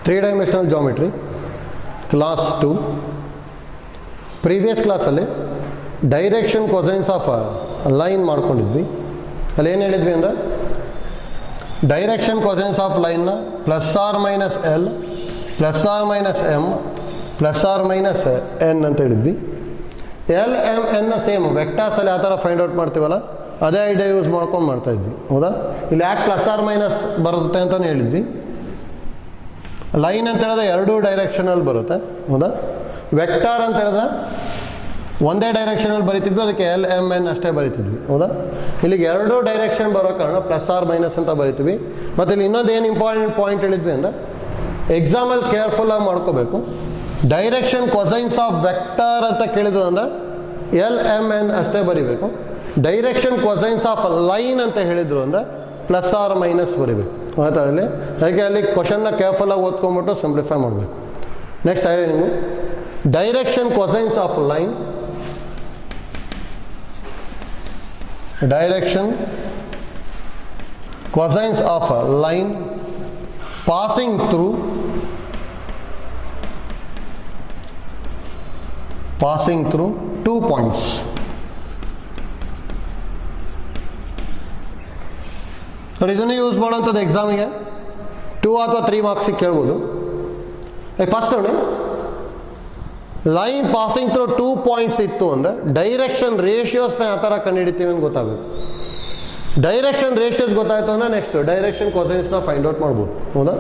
3 dimensional geometry class 2. Previous ಕ್ಲಾಸಲ್ಲಿ direction cosines of line ಮಾಡ್ಕೊಂಡಿದ್ವಿ. ಅಲ್ಲಿ ಏನು ಹೇಳಿದ್ವಿ ಅಂದರೆ ಡೈರೆಕ್ಷನ್ ಕೊಸೈನ್ಸ್ ಆಫ್ ಲೈನ್ನ plus R minus L plus R minus M plus R minus N ಅಂತ ಹೇಳಿದ್ವಿ. ಎಲ್ ಎಮ್ ಎನ್ನ ಸೇಮ್ ವೆಕ್ಟಾರ್ಸಲ್ಲಿ ಯಾವ ಥರ ಫೈಂಡ್ ಔಟ್ ಮಾಡ್ತೀವಲ್ಲ ಅದೇ ಐಡಿಯಾ ಯೂಸ್ ಮಾಡ್ಕೊಂಡು ಮಾಡ್ತಾಯಿದ್ವಿ. ಹೌದಾ? ಇಲ್ಲಿ ಯಾಕೆ ಪ್ಲಸ್ ಆರ್ ಮೈನಸ್ ಬರುತ್ತೆ ಅಂತಲೇ ಹೇಳಿದ್ವಿ. ಲೈನ್ ಅಂತ ಹೇಳಿದ್ರೆ ಎರಡೂ ಡೈರೆಕ್ಷನಲ್ಲಿ ಬರುತ್ತೆ. ಹೌದಾ? ವೆಕ್ಟಾರ್ ಅಂತ ಹೇಳಿದ್ರೆ ಒಂದೇ ಡೈರೆಕ್ಷನಲ್ಲಿ ಬರಿತಿದ್ವಿ, ಅದಕ್ಕೆ ಎಲ್ ಎಮ್ ಎನ್ ಅಷ್ಟೇ ಬರಿತಿದ್ವಿ. ಹೌದಾ? ಇಲ್ಲಿಗೆ ಎರಡೂ ಡೈರೆಕ್ಷನ್ ಬರೋ ಕಾರಣ ಪ್ಲಸ್ ಆರ್ ಮೈನಸ್ ಅಂತ ಬರಿತೀವಿ. ಮತ್ತು ಇಲ್ಲಿ ಇನ್ನೊಂದು ಏನು ಇಂಪಾರ್ಟೆಂಟ್ ಪಾಯಿಂಟ್ ಹೇಳಿದ್ವಿ ಅಂದರೆ ಎಕ್ಸಾಮಲ್ಲಿ ಕೇರ್ಫುಲ್ಲಾಗಿ ಮಾಡ್ಕೋಬೇಕು. ಡೈರೆಕ್ಷನ್ ಕೊಸೈನ್ಸ್ ಆಫ್ ವೆಕ್ಟಾರ್ ಅಂತ ಕೇಳಿದ್ವು ಅಂದರೆ ಎಲ್ ಎಮ್ ಎನ್ ಅಷ್ಟೇ ಬರಿಬೇಕು. ಡೈರೆಕ್ಷನ್ ಕೊಸೈನ್ಸ್ ಆಫ್ ಲೈನ್ ಅಂತ ಹೇಳಿದ್ರು ಅಂದರೆ ಪ್ಲಸ್ ಆರ್ ಮೈನಸ್ ಬರಿಬೇಕು. ಆಯ್ತಾ? ಅಲ್ಲಿ ಹಾಗೆ ಅಲ್ಲಿ ಕ್ವಶನ್ನ ಕೇರ್ಫುಲ್ಲಾಗಿ ಓದ್ಕೊಂಡ್ಬಿಟ್ಟು ಸಿಂಪ್ಲಿಫೈ ಮಾಡಬೇಕು. ನೆಕ್ಸ್ಟ್ ಹೇಳಿ ನೀವು direction cosines of line, direction cosines of line passing through two points. ನೋಡಿ, ಇದನ್ನೇ ಯೂಸ್ ಮಾಡೋಂಥದ್ದು ಎಕ್ಸಾಮಿಗೆ 2 ಅಥವಾ 3 ಮಾರ್ಕ್ಸಿಗೆ ಕೇಳ್ಬೋದು. ಫಸ್ಟ್ ನೋಡಿ, ಲೈನ್ ಪಾಸಿಂಗ್ ಥ್ರೂ 2 ಪಾಯಿಂಟ್ಸ್ ಇತ್ತು ಅಂದರೆ ಡೈರೆಕ್ಷನ್ ರೇಷಿಯೋಸ್ನ ಯಾವ ಥರ ಕಂಡುಹಿಡಿತೀವಿ ಅಂತ ಗೊತ್ತಾಗಬೇಕು. ಡೈರೆಕ್ಷನ್ ರೇಷಿಯೋಸ್ ಗೊತ್ತಾಯ್ತು ಅಂದರೆ ನೆಕ್ಸ್ಟ್ ಡೈರೆಕ್ಷನ್ ಕೊಸೈನ್ಸ್ನ ಫೈಂಡ್ ಔಟ್ ಮಾಡ್ಬೋದು. ಹೌದಾ?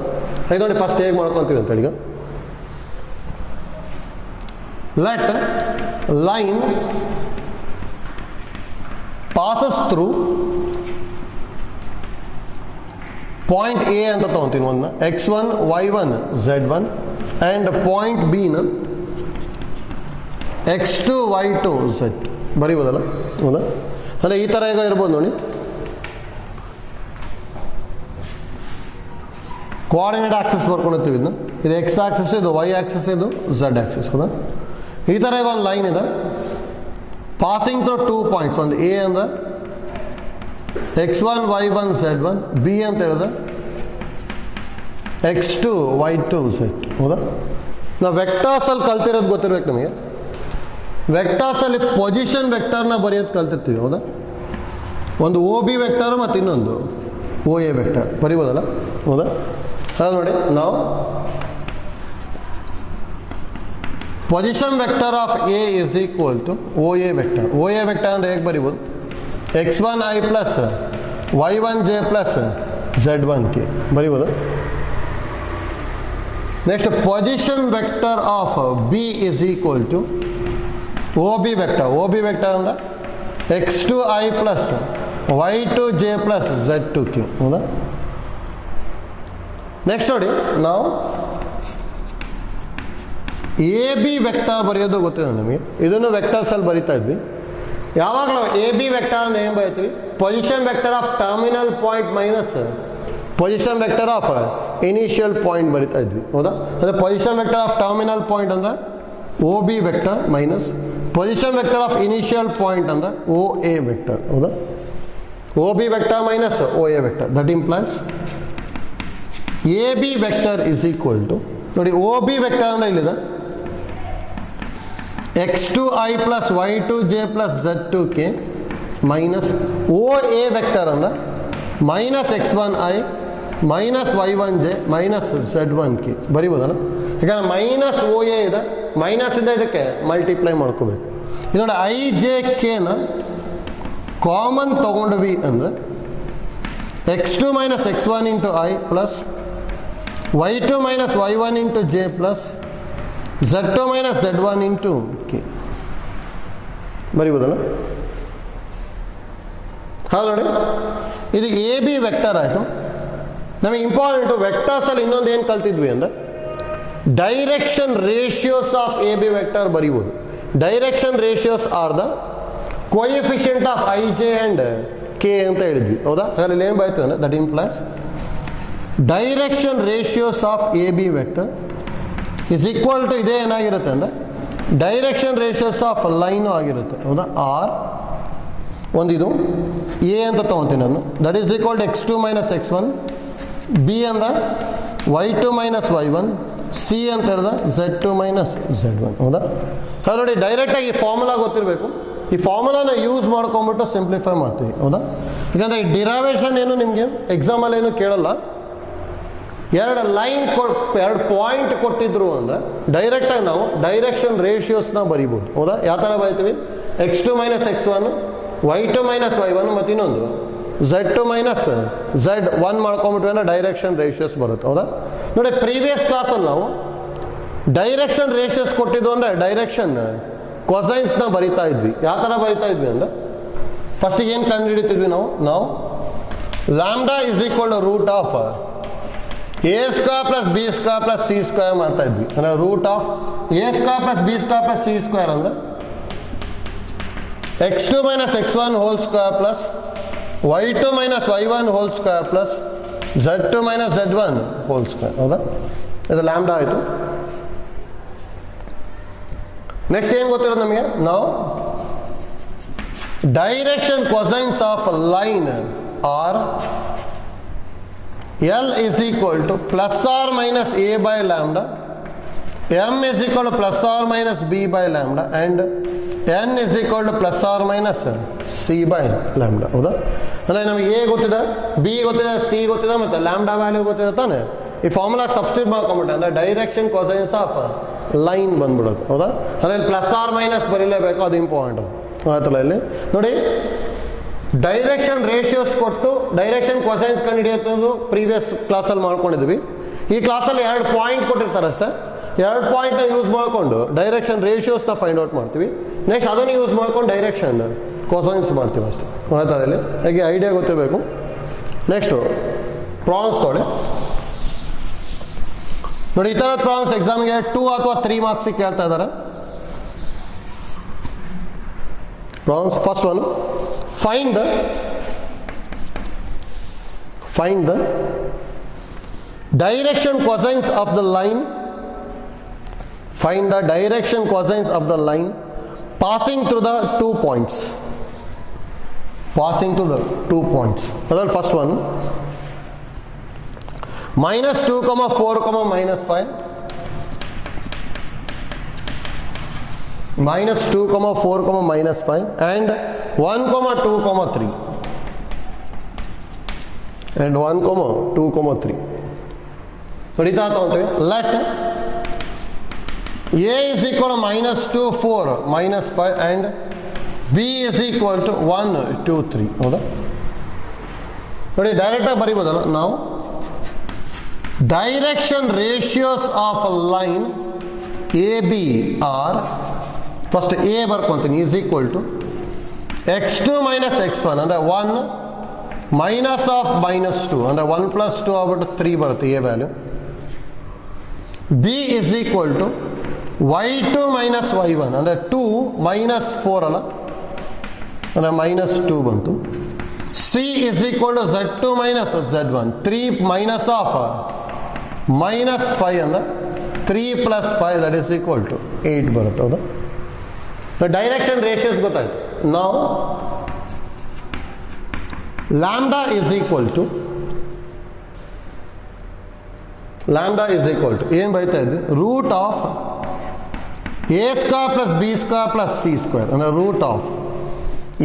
ಇದು ನೋಡಿ ಫಸ್ಟ್ ಹೇಗೆ ಮಾಡ್ಕೊತೀವಿ ಅಂತ ಈಗ. Let line passes through point A ಅಂತ ತಗೊಂತೀನಿ ಒಂದು x1 y1 z1 and point B ನ x2 y2 z ಬರೀಬೋದಲ್ಲ? ಹೌದಾ? ಅಂದರೆ ಈ ಥರ ಈಗ ಇರ್ಬೋದು ನೋಡಿ. ಕೋಆರ್ಡಿನೇಟ್ ಆಕ್ಸಿಸ್ ಬರ್ಕೊಂಡಿರ್ತೀವಿ. ಇದನ್ನ ಇದು ಎಕ್ಸ್ ಆಕ್ಸಿಸ್, ಇದು ವೈ ಆಕ್ಸಿಸ್, ಇದು ಝಡ್ ಆಕ್ಸಿಸ್. ಹೌದಾ? ಈ ಥರ ಈಗ ಒಂದು ಲೈನ್ ಇದೆ ಪಾಸಿಂಗ್ ಥ್ರೂ 2 ಪಾಯಿಂಟ್ಸ್. ಒಂದು ಎ ಅಂದರೆ x1 y1 z1, ಬಿ ಅಂತ ಹೇಳಿದ್ರೆ x2 y2 z. ಹೌದಾ? ನಾವು ವೆಕ್ಟಾರ್ಸಲ್ಲಿ ಕಲ್ತಿರೋದು ಗೊತ್ತಿರ್ಬೇಕು ನಮಗೆ. ವೆಕ್ಟಾರ್ಸಲ್ಲಿ ಪೊಸಿಷನ್ ವೆಕ್ಟರ್ನ ಬರೆಯೋದು ಕಲ್ತಿರ್ತೀವಿ. ಹೌದಾ? ಒಂದು ಒ ಬಿ ವೆಕ್ಟರ್ ಮತ್ತು ಇನ್ನೊಂದು ಒ ಎ ವೆಕ್ಟರ್ ಬರಿಬೋದಲ್ಲ? ಹೌದಾ? ಅದು ನೋಡಿ, ನಾವು position vector of A is equal to O A vector. O A vector ಅಂದರೆ ಹೇಗೆ ಬರಿಬೋದು? x1 i plus y1 j plus z1 k ಬರಿಬೋದು. Next position vector of B is equal to O B vector. O B vector ಅಂದರೆ x2 i plus y2 j plus z2 k. ಹೌದಾ? Next ನೋಡಿ, ನಾವು A B vector ಬರೆಯೋದು ಗೊತ್ತಿದೆ ನಮಗೆ. ಇದನ್ನು ವೆಕ್ಟರ್ಸಲ್ಲಿ ಬರಿತಾ ಇದ್ವಿ. ಯಾವಾಗ ನಾವು ಎ ಬಿ ವೆಕ್ಟರ್ ಅಂತ ಏನು ಬರೀತೀವಿ? Position vector of terminal point minus position vector of initial point ಬರಿತಾ ಇದ್ವಿ. ಹೌದಾ? ಅಂದರೆ position vector of terminal point ಅಂದರೆ O B vector minus position vector of initial point ಅಂದರೆ ಒ ಎ ವೆಕ್ಟರ್. ಹೌದಾ? O B vector minus O A vector, that implies A B vector is equal to, ನೋಡಿ O B vector ಅಂದರೆ ಇಲ್ಲಿದೆ x2 i plus y2 j plus z2 k minus O A vector ಅಂದರೆ minus x1 i minus y1 j minus z1 k ಬರಿಬೋದಲ್ಲ? ಯಾಕಂದರೆ minus O A ಇದೆ, ಮೈನಸ್ಸಿಂದ ಇದಕ್ಕೆ multiply ಮಾಡ್ಕೋಬೇಕು. ಇದು ನೋಡಿ, ಐ ಜೆ ಕೆನ ಕಾಮನ್ ತೊಗೊಂಡ್ವಿ ಅಂದರೆ x2 minus x1 into i plus y2 minus y1 into j plus z2 minus z1 into K ಬರಿಬೋದಲ್ಲ? ಹೌದು ನೋಡಿ, ಇದು ಎ ಬಿ ವೆಕ್ಟರ್ ಆಯಿತು. ನಮಗೆ ಇಂಪಾರ್ಟೆಂಟು ವೆಕ್ಟರ್ಸಲ್ಲಿ ಇನ್ನೊಂದು ಏನು ಕಲ್ತಿದ್ವಿ ಅಂದರೆ direction ratios of A B vector ಬರಿಬೋದು. Direction ratios are the coefficient of I J and K ಅಂತ ಹೇಳಿದ್ವಿ. ಹೌದಾ? ಅದರಲ್ಲಿ ಏನು ಬರೀತೀವಿ ಅಂದರೆ that implies direction ratios of A B vector is equal to ಇದೇ ಏನಾಗಿರುತ್ತೆ ಅಂದರೆ ಡೈರೆಕ್ಷನ್ ರೇಷಿಯೋಸ್ ಆಫ್ ಲೈನು ಆಗಿರುತ್ತೆ. ಹೌದಾ? ಆರ್ ಒಂದಿದು ಎ ಅಂತ ತೊಗೊತೀನಿ ನಾನು, that is equal to x2 minus x1. B ಅಂದರೆ y2 ಮೈನಸ್ y1 ಸಿ ಅಂತ ಹೇಳಿದ z2 ಮೈನಸ್ z1 ಹೌದಾ. ಅದು ನೋಡಿ ಡೈರೆಕ್ಟಾಗಿ ಈ ಫಾರ್ಮುಲಾ ಗೊತ್ತಿರಬೇಕು. ಈ ಫಾರ್ಮುಲಾನ ಯೂಸ್ ಮಾಡ್ಕೊಂಬಿಟ್ಟು ಸಿಂಪ್ಲಿಫೈ ಮಾಡ್ತೀವಿ ಹೌದಾ. ಯಾಕಂದರೆ ಈ ಡಿರೈವೇಷನ್ ಏನು ನಿಮಗೆ ಎಕ್ಸಾಮಲ್ಲಿ ಏನು ಕೇಳಲ್ಲ. ಎರಡು ಲೈನ್ ಎರಡು ಪಾಯಿಂಟ್ ಕೊಟ್ಟಿದ್ರು ಅಂದರೆ ಡೈರೆಕ್ಟಾಗಿ ನಾವು ಡೈರೆಕ್ಷನ್ ರೇಷಿಯೋಸ್ನ ಬರಿಬೋದು ಹೌದಾ. ಯಾವ ಥರ ಬರಿತೀವಿ, x2 minus x1, y2 minus y1 ಮತ್ತು ಇನ್ನೊಂದು z2 ಮೈನಸ್ z1 ಮಾಡ್ಕೊಂಬಿಟ್ವಿ ಅಂದರೆ ಡೈರೆಕ್ಷನ್ ರೇಷಿಯೋಸ್ ಬರುತ್ತೆ ಹೌದಾ. ನೋಡಿ ಪ್ರೀವಿಯಸ್ ಕ್ಲಾಸಲ್ಲಿ ನಾವು ಡೈರೆಕ್ಷನ್ ರೇಷಿಯೋಸ್ ಕೊಟ್ಟಿದ್ದು ಅಂದರೆ ಡೈರೆಕ್ಷನ್ ಕೊಸೈನ್ಸ್ನ ಬರಿತಾ ಇದ್ವಿ. ಯಾವ ಥರ ಬರಿತಾ ಇದ್ವಿ ಅಂದರೆ ಫಸ್ಟಿಗೆ ಏನು ಕಂಡು ಹಿಡಿತಿದ್ವಿ ನಾವು lambda is equal to root of A square plus B square plus C square ಮಾಡ್ತಾ ಇದ್ವಿ. ಅಂದರೆ root of A square plus B square plus C square ಅಂದರೆ x2 minus x1 whole square plus y2 minus y1 whole square plus z2 minus z1 whole square ಹೌದಾ. ಇದು lambda ಆಯಿತು. Next ಏನು ಗೊತ್ತಿರೋದು ನಮಗೆ, ನಾವು direction cosines of line are L is equal to plus or minus A by lambda, M is equal to plus or minus B by lambda and N is equal to plus or minus C by lambda ಹೌದಾ. ಅಂದರೆ ನಮಗೆ A ಗೊತ್ತಿದೆ, B ಗೊತ್ತಿದೆ, C ಗೊತ್ತಿದೆ ಮತ್ತು lambda value ಗೊತ್ತಿದೆ ತಾನೆ. ಈ ಫಾರ್ಮುಲಾ ಸಬ್ಸ್ಟಿಟ್ಯೂಟ್ ಮಾಡ್ಕೊಂಬಿಟ್ಟೆ ಅಂದರೆ ಡೈರೆಕ್ಷನ್ ಕೊಸೈನ್ಸ್ ಆಫ್ ಲೈನ್ ಬಂದ್ಬಿಡುತ್ತೆ ಹೌದಾ. ಅಂದರೆ ಪ್ಲಸ್ ಆರ್ ಮೈನಸ್ ಬರೀಲೇಬೇಕು, ಅದು ಇಂಪಾರ್ಟೆಂಟ್ ಆಯ್ತಲ್ಲ. ಇಲ್ಲಿ ನೋಡಿ ಡೈರೆಕ್ಷನ್ ರೇಷಿಯೋಸ್ ಕೊಟ್ಟು ಡೈರೆಕ್ಷನ್ ಕೊಸೈನ್ಸ್ ಕಂಡು ಹಿಡಿಯೋದು ಪ್ರೀವಿಯಸ್ ಕ್ಲಾಸಲ್ಲಿ ಮಾಡ್ಕೊಂಡಿದ್ವಿ. ಈ ಕ್ಲಾಸಲ್ಲಿ ಎರಡು ಪಾಯಿಂಟ್ ಕೊಟ್ಟಿರ್ತಾರೆ ಅಷ್ಟೇ. ಎರಡು ಪಾಯಿಂಟ್ನ ಯೂಸ್ ಮಾಡಿಕೊಂಡು ಡೈರೆಕ್ಷನ್ ರೇಷಿಯೋಸ್ನ ಫೈಂಡ್ ಔಟ್ ಮಾಡ್ತೀವಿ. ನೆಕ್ಸ್ಟ್ ಅದನ್ನು ಯೂಸ್ ಮಾಡ್ಕೊಂಡು ಡೈರೆಕ್ಷನ್ ಕೊಸೈನ್ಸ್ ಮಾಡ್ತೀವಿ ಅಷ್ಟೇ ಆಯ್ತಾರೆ. ಇಲ್ಲಿ ಹಾಗೆ ಐಡಿಯಾ ಗೊತ್ತಿರಬೇಕು. ನೆಕ್ಸ್ಟು ಪ್ರಾನ್ಸ್ ತೊಗೊಳ್ಳಿ. ನೋಡಿ ಈ ಥರದ ಪ್ರಾನ್ಸ್ ಎಕ್ಸಾಮ್ಗೆ 2 ಅಥವಾ 3 ಮಾರ್ಕ್ಸಿಗೆ ಕೇಳ್ತಾ ಇದ್ದಾರೆ. ಪ್ರಾನ್ಸ್ first one, find the direction cosines of the line, find the direction cosines of the line passing through the 2 points, ಅದರಲ್ಲಿ first one minus 2, 4, minus 5, minus 2, 4, minus 5 and 1, 2, 3 and 1, 2, 3 ನೋಡಿತಾ ತಗೊಂತೀವಿ. Let a is equal to minus 2, 4, minus 5 and b is equal to 1, 2, 3 ಹೌದಾ. ನೋಡಿ ಡೈರೆಕ್ಟಾಗಿ ಬರೀಬೋದಲ್ಲ ನಾವು. Direction ratios of a line A B are, first A ಬರ್ಕೊತೀನಿ, is equal to x2 minus x1 ಅಂದರೆ 1 minus of minus 2 ಅಂದರೆ 1 plus 2 ಆಗ್ಬಿಟ್ಟು 3 ಬರುತ್ತೆ a value. B is equal to y2 minus y1 ಅಂದರೆ 2 ಮೈನಸ್ 4 ಅಲ್ಲ ಅಂದರೆ ಮೈನಸ್ 2 ಬಂತು. C is equal to z2 minus z1 3 minus of minus 5 ಅಂದರೆ 3 plus 5 that is equal to 8 ಬರುತ್ತೆ ಹೌದಾ. ಡೈರೆಕ್ಷನ್ ರೇಷಿಯೋಸ್ ಗೊತ್ತಾಯ್ತು. ನಾವು ಲ್ಯಾಂಬ್ಡಾ ಇಸ್ ಈಕ್ವಲ್ ಟು ಏನು ಬರೀತಾ ಇದ್ವಿ, root of A square plus B square plus C square ಅಂದರೆ root of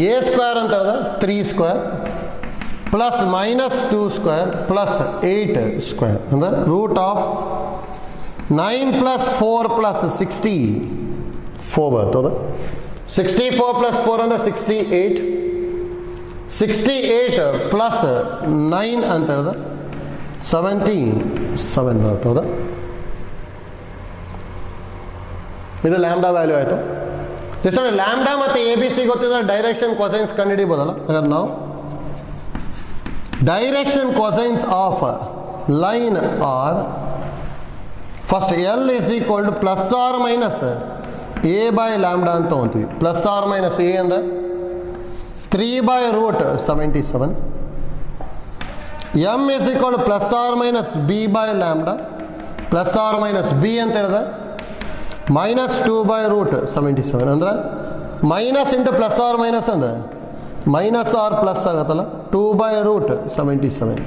A square ಅಂತ ಹೇಳಿದ್ರೆ 3 square plus minus 2 square plus 8 square ಅಂದರೆ ರೂಟ್ ಆಫ್ 9 ಪ್ಲಸ್ 4 ಪ್ಲಸ್ 64 ಬರ್ತದೆ. 64 ಪ್ಲಸ್ 4 ಅಂದರೆ 68, 68 ಪ್ಲಸ್ 9 ಅಂತ ಹೇಳಿದ್ರೆ 77 ಬರ್ತದೆ. ಇದು ಲ್ಯಾಂಬ್ಡಾ ವ್ಯಾಲ್ಯೂ ಆಯಿತು. ಜಸ್ಟ್ ಲ್ಯಾಂಬ್ಡಾ ಮತ್ತು ಎ ಬಿ ಸಿ ಗೊತ್ತಿದ್ರೆ ಡೈರೆಕ್ಷನ್ ಕೊಸೈನ್ಸ್ ಕಂಡುಹಿಡಿಬೋದಲ್ಲ. ಹಾಗಾದ್ರೆ ನಾವು direction cosines of line are first l is equal to plus R minus a by lambda ಅಂತ ತೊಗೊತೀವಿ. ಪ್ಲಸ್ ಆರ್ ಮೈನಸ್ ಎ ಅಂದರೆ 3 by root 77. M is equal to plus R minus b by lambda plus R minus b ಅಂತ ಹೇಳಿದ್ರೆ minus 2 by root 77 ಅಂದರೆ minus into plus R minus ಅಂದರೆ minus or plus ಆಗುತ್ತಲ್ಲ 2/√77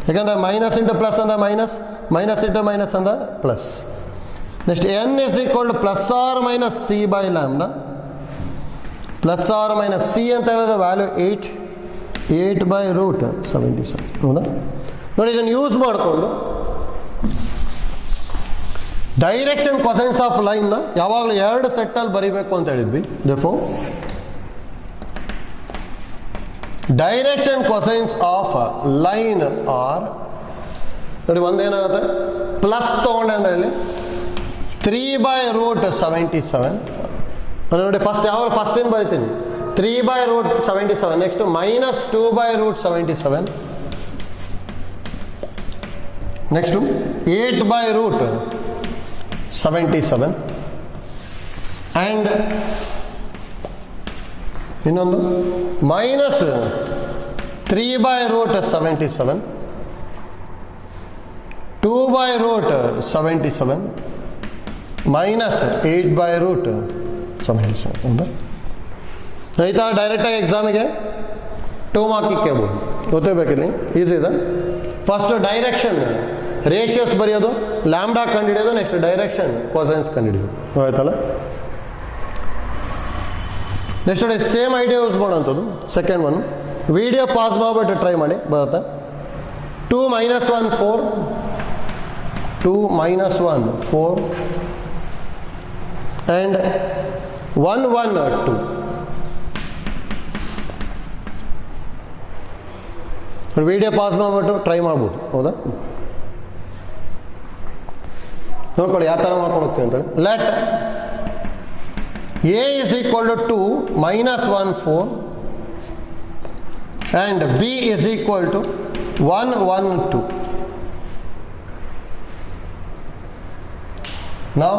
ಯಾಕಂದರೆ minus into plus ಅಂದರೆ minus, minus into minus ಅಂದರೆ plus. Next n is equal to plus R minus C by lambda. Plus R minus C ಅಂತ ಹೇಳಿದ್ರೆ value 8/√77 ಹೌದಾ. ನೋಡಿ ಇದನ್ನು ಯೂಸ್ ಮಾಡಿಕೊಂಡು ಡೈರೆಕ್ಷನ್ ಕೊಸೈನ್ಸ್ ಆಫ್ ಲೈನ್ನ ಯಾವಾಗಲೂ 2 ಸೆಟ್ಟಲ್ಲಿ ಬರೀಬೇಕು ಅಂತ ಹೇಳಿದ್ವಿ. Therefore direction cosines of line are ನೋಡಿ ಒಂದೇನಾಗುತ್ತೆ ಪ್ಲಸ್ ತೊಗೊಂಡೆ ಅಂದರೆ ಇಲ್ಲಿ 3/√77 ನೋಡಿ ಫಸ್ಟ್ ಯಾವಾಗ ಫಸ್ಟ್ ಏನು ಬರಿತೀನಿ 3/√77 ನೆಕ್ಸ್ಟ್ ಮೈನಸ್ 2/√77 ನೆಕ್ಸ್ಟು 8/√77 ಆ್ಯಂಡ್ ಇನ್ನೊಂದು ಮೈನಸ್ 3/√77 2/√77 ಮೈನಸ್ 8/√77 ಹೌದಾ. ಈ ಥರ ಡೈರೆಕ್ಟಾಗಿ ಎಕ್ಸಾಮಿಗೆ 2 ಮಾರ್ಕಿಗೆ ಕೇಳ್ಬೋದು, ಗೊತ್ತಿರಬೇಕಿಲ್ಲಿ ಈಸಿ ಇದೆ. ಫಸ್ಟ್ ಡೈರೆಕ್ಷನ್ ರೇಷಿಯೋಸ್ ಬರೆಯೋದು, ಲ್ಯಾಂಬ್ಡಾ ಕಂಡುಹಿಡಿಯೋದು, ನೆಕ್ಸ್ಟ್ ಡೈರೆಕ್ಷನ್ ಕೊಸೈನ್ಸ್ ಕಂಡುಹಿಡಿಯೋದು ಆಯ್ತಲ್ಲ. ನೆಕ್ಸ್ಟ್ ನೋಡಿ ಸೇಮ್ ಐಡಿಯಾ ಯೂಸ್ ಮಾಡೋಂಥದ್ದು ಸೆಕೆಂಡ್ ಒನ್. ವಿಡಿಯೋ ಪಾಸ್ ಮಾಡಿಬಿಟ್ಟು ಟ್ರೈ ಮಾಡಿ ಬರುತ್ತೆ. 2 - 1 4 2 - 1 4 ಆ್ಯಂಡ್ 1 1 2 ವಿಡಿಯೋ ಪಾಸ್ ಮಾಡಿಬಿಟ್ಟು ಟ್ರೈ ಮಾಡ್ಬೋದು ಹೌದಾ. ನೋಡ್ಕೊಳ್ಳಿ ಯಾವ ಥರ ಮಾಡ್ಕೊಂಡು ಹೋಗ್ತೀವಿ ಅಂತ. Let A is equal to 2 - 1 4 and B is equal to 1 1 2. Now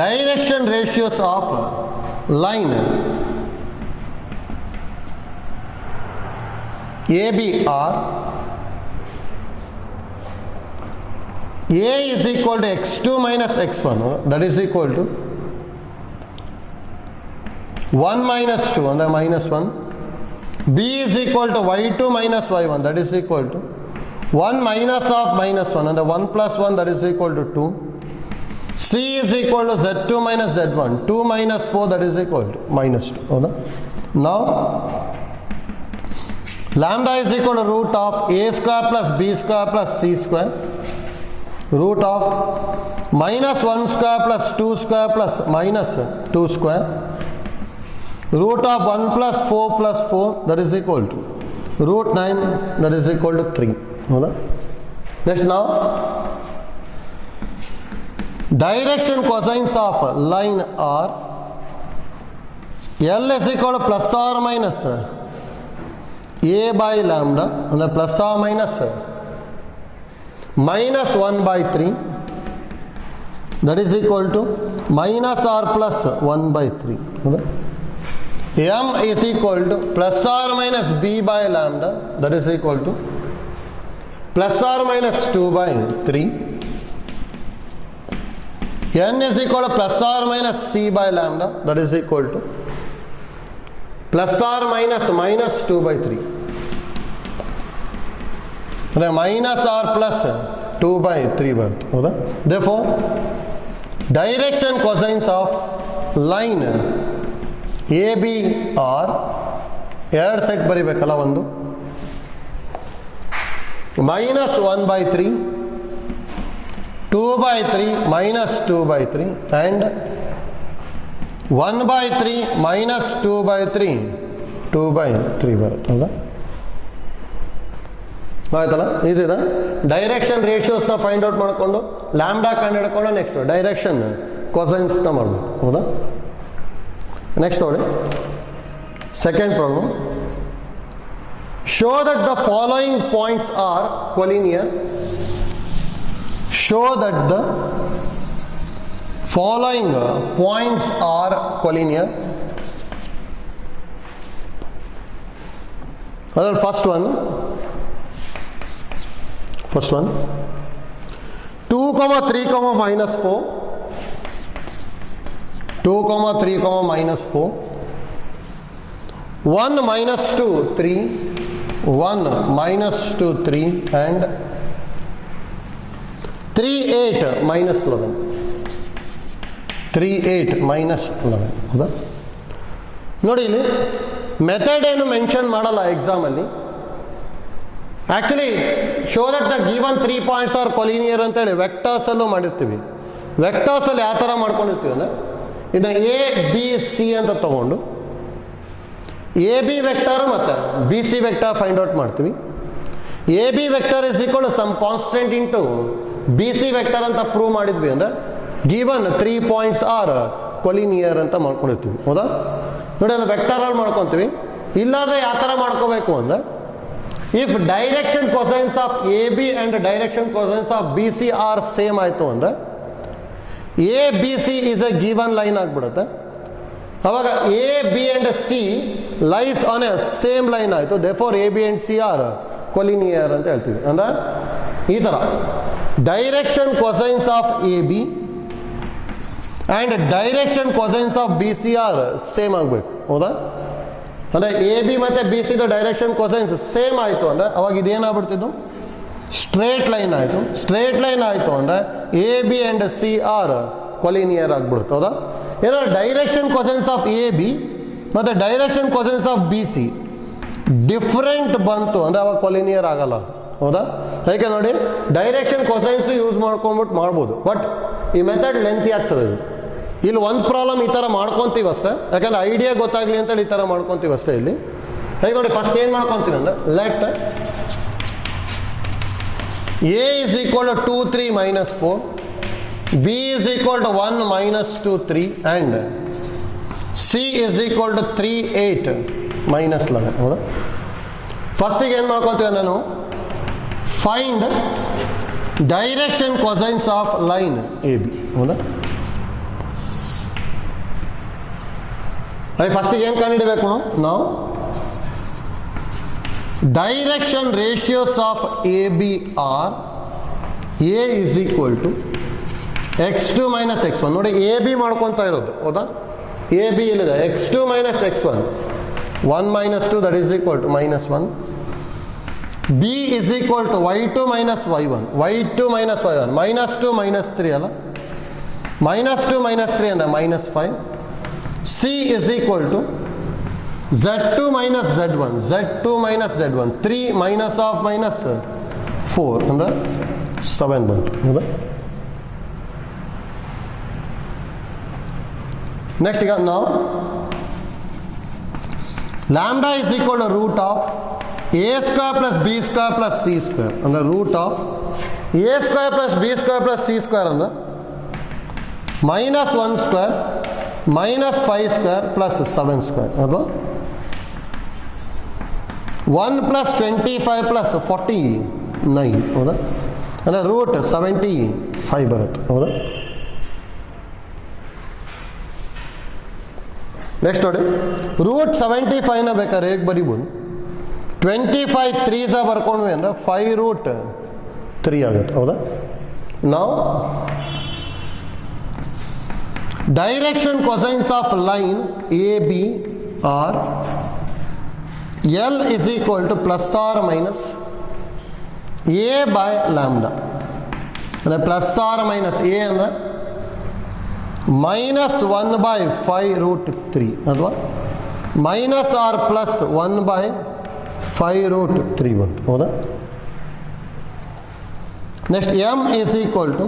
direction ratios of line AB are A is equal to x2 minus x1 that is equal to 1 minus 2 and the minus 1. B is equal to y2 minus y1 that is equal to 1 minus of minus 1 and the 1 plus 1 that is equal to 2. C is equal to z2 minus z1 2 minus 4 that is equal to minus 2. Now lambda is equal to root of a square plus b square plus c square, root of minus 1 square plus 2 square plus minus 2 square, root of 1 plus 4 plus 4 that is equal to root 9 that is equal to 3. Next now direction cosines of line R, L is equal to plus or minus A by lambda and the plus or minus minus 1/3 that is equal to minus or plus 1/3. M is equal to plus or minus B by lambda that is equal to plus or minus 2/3. N is equal to plus or minus C by lambda that is equal to plus or minus minus 2/3. Minus or plus 2/3. Therefore direction cosines of line AB are 2 set ಬರಿಬೇಕಲ್ಲ, ಒಂದು minus 1/3 2/3 minus 2/3 and 1/3 minus 2/3 2/3 ಬರುತ್ತೆ ಹೌದಾ. ಆಯ್ತಲ್ಲ, easy ಇದೆ. Direction ರೇಷಿಯೋಸ್ನ find out ಮಾಡಿಕೊಂಡು lambda ಕಂಡು ಹಿಡ್ಕೊಂಡು next direction ಕೊಸೈನ್ಸ್ನ ಮಾಡಬೇಕು ಹೌದಾ. ನೆಕ್ಸ್ಟ್ ನೋಡಿ second problem. Show that the following points are collinear. Show that the following points are collinear. ಅದರಲ್ಲಿ first one 2, 3, minus 4 2, 3, minus 4 1 minus 2 3, 1 minus 2 3 and 3 8 minus 11, 3 8 minus 11 ಹೌದಾ. ನೋಡಿ ಇಲ್ಲಿ ಮೆಥಡ್ ಏನು ಮೆನ್ಷನ್ ಮಾಡಲ್ಲ ಎಕ್ಸಾಮಲ್ಲಿ. Actually show that the given 3 points are collinear ಅಂತೇಳಿ ವೆಕ್ಟರ್ಸಲ್ಲೂ ಮಾಡಿರ್ತೀವಿ. ವೆಕ್ಟರ್ಸಲ್ಲಿ ಯಾವ ಥರ ಮಾಡ್ಕೊಂಡಿರ್ತೀವಿ ಅಂದರೆ ಇದನ್ನ ಎ ಬಿ ಸಿ ಅಂತ ತಗೊಂಡು ಎ ಬಿ ವೆಕ್ಟರ್ ಮತ್ತು B C vector find out ಮಾಡ್ತೀವಿ. A B vector is equal some constant into B C vector ಅಂತ ಪ್ರೂವ್ ಮಾಡಿದ್ವಿ ಅಂದರೆ ಗಿವನ್ 3 ಪಾಯಿಂಟ್ಸ್ ಆರ್ ಕೊಲಿನಿಯರ್ ಅಂತ ಮಾಡ್ಕೊಂಡಿರ್ತೀವಿ ಹೌದಾ. ನೋಡಿ ಅದು ವೆಕ್ಟರಲ್ಲಿ ಮಾಡ್ಕೊತೀವಿ. ಇಲ್ಲಾಂದರೆ ಯಾವ ಥರ ಮಾಡ್ಕೋಬೇಕು ಅಂದರೆ if direction cosines of A B and direction cosines of B C are same ಆಯಿತು ಅಂದರೆ A B C is a given line ಆಗಿಬಿಡುತ್ತೆ. ಅವಾಗ A B and C lies on a same line ಆಯಿತು. Therefore A B and C are collinear ಅಂತ ಹೇಳ್ತೀವಿ. ಅಂದರೆ ಈ ಥರ direction cosines of A B and direction cosines of B C are same ಆಗಬೇಕು ಹೌದಾ. ಅಂದರೆ ಎ ಬಿ ಮತ್ತು ಬಿ ಸಿದು ಡೈರೆಕ್ಷನ್ ಕೊಸೈನ್ಸ್ ಸೇಮ್ ಆಯಿತು ಅಂದರೆ ಅವಾಗ ಇದೇನಾಗ್ಬಿಡ್ತಿದ್ದು ಸ್ಟ್ರೇಟ್ ಲೈನ್ ಆಯಿತು. ಸ್ಟ್ರೇಟ್ ಲೈನ್ ಆಯಿತು ಅಂದರೆ A B and C are collinear ಆಗಿಬಿಡುತ್ತೆ ಹೌದಾ. ಏನಾದ್ರು direction cosines of A B ಮತ್ತು direction cosines of B C different ಬಂತು ಅಂದರೆ ಅವಾಗ ಕೊಲಿನಿಯರ್ ಆಗಲ್ಲ ಅದು ಹೌದಾ. ಯಾಕೆ ನೋಡಿ ಡೈರೆಕ್ಷನ್ ಕೊಸೈನ್ಸು ಯೂಸ್ ಮಾಡ್ಕೊಂಬಿಟ್ಟು ಮಾಡ್ಬೋದು, ಬಟ್ ಈ ಮೆಥಡ್ ಲೆಂತಿ ಆಗ್ತದೆ ಇದು. ಇಲ್ಲಿ ಒಂದು ಪ್ರಾಬ್ಲಮ್ ಈ ಥರ ಮಾಡ್ಕೊತೀವಿ ಅಷ್ಟೇ, ಯಾಕಂದರೆ ಐಡಿಯಾ ಗೊತ್ತಾಗಲಿ ಅಂತೇಳಿ ಈ ಥರ ಮಾಡ್ಕೊತೀವಿ ಅಷ್ಟೇ. ಇಲ್ಲಿ ಹೇಗೆ ನೋಡಿ ಫಸ್ಟ್ ಏನು ಮಾಡ್ಕೊತೀವಿ ಅಂದರೆ let A is equal to 2 3 minus 4, B is equal to 1 minus 2 3 and C is equal to 3 8 minus 11 ಹೌದಾ. ಫಸ್ಟಿಗೆ ಏನು ಮಾಡ್ಕೊತೀವಿ ನಾನು find direction cosines of line A B ಹೌದಾ. ಅದೇ ಫಸ್ಟಿಗೆ ಏನು ಕಂಡುಹಿಡಬೇಕು ನಾವು direction ratios of A B are a is equal to x2 minus x1. ನೋಡಿ ಎ ಬಿ ಮಾಡ್ಕೊತಾ ಇರೋದು ಹೌದಾ. ಎ ಬಿ ಇಲ್ಲಿದೆ x2 minus x1, 1 minus 2 that is equal to minus 1. b is equal to y2 minus y1, y2 minus y1, minus 2 minus 3 ಅಲ್ಲ, minus 2 minus 3 ಅಂದರೆ minus 5. c is equal to z2 minus z1, z2 minus z1, 3 minus of minus 4 ಅಂದರೆ 7 ಬಂತು ಹೌದಾ. Next ಈಗ ನಾವು lambda is equal to root of A square plus B square plus C square ಅಂದರೆ root of A square plus B square plus C square ಅಂದರೆ -1 square -5 square plus 7 square ಅಥವಾ 1 plus 25 plus 49 ಹೌದಾ. ಅಂದರೆ root 75 ಬರುತ್ತೆ ಹೌದಾ. Next ನೋಡಿ root 75ನ ಬೇಕಾದ್ರೆ ಹೇಗೆ ಬರಿಬೋದು, 25 3s ಬರ್ಕೊಂಡ್ವಿ ಅಂದರೆ 5√3 ಆಗುತ್ತೆ ಹೌದಾ. ನಾವು direction cosines of line A B are l is equal to plus R minus a by lambda. ಅಂದರೆ ಪ್ಲಸ್ ಆರ್ ಮೈನಸ್ ಎ ಅಂದರೆ -1/5√3 ಅಥವಾ ಮೈನಸ್ ಆರ್ ಪ್ಲಸ್ 1/5√3 ಬಂತು ಹೌದಾ. Next m is equal to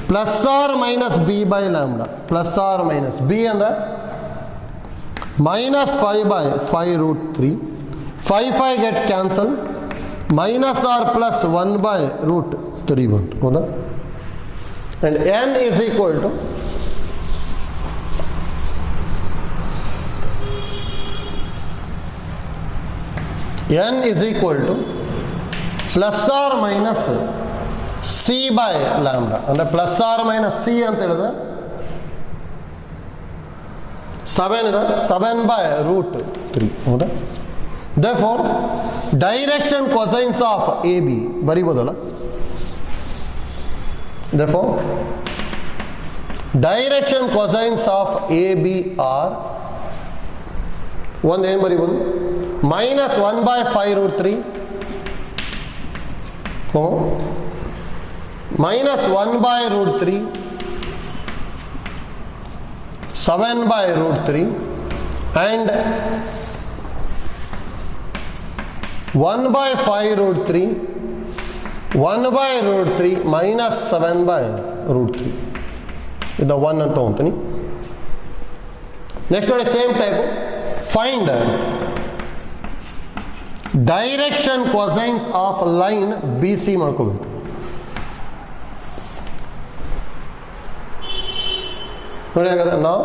plus R minus b by lambda. Plus R minus b ಅಂದರೆ -5/5√3, 5 get cancel, minus or plus 1/√3 ಬಂತು ಹೌದಾ. And n is equal to n is equal to plus R minus C by lambda. ಅಂದರೆ plus R minus C ಅಂತ ಹೇಳಿದ್ರೆ 7 ಇದೆ, 7/√3 ಹೌದಾ. Therefore direction cosines of A B ಬರಿಬೋದಲ್ಲ. Therefore direction cosines of A B are ಒಂದು ಏನು ಬರೀಬೋದು, -1/5√3 -1/√3 7/√3 and 1/5√3 1/√3 -7/√3 ಇದು 1 ಅಂತ ತಗೊಂತೀನಿ. ನೆಕ್ಸ್ಟ್ ನೋಡಿ same type, find direction cosines of line B C ಮಾಡ್ಕೋಬೇಕು. ನೋಡಿ ಹಾಗಾದ್ರೆ ನಾವು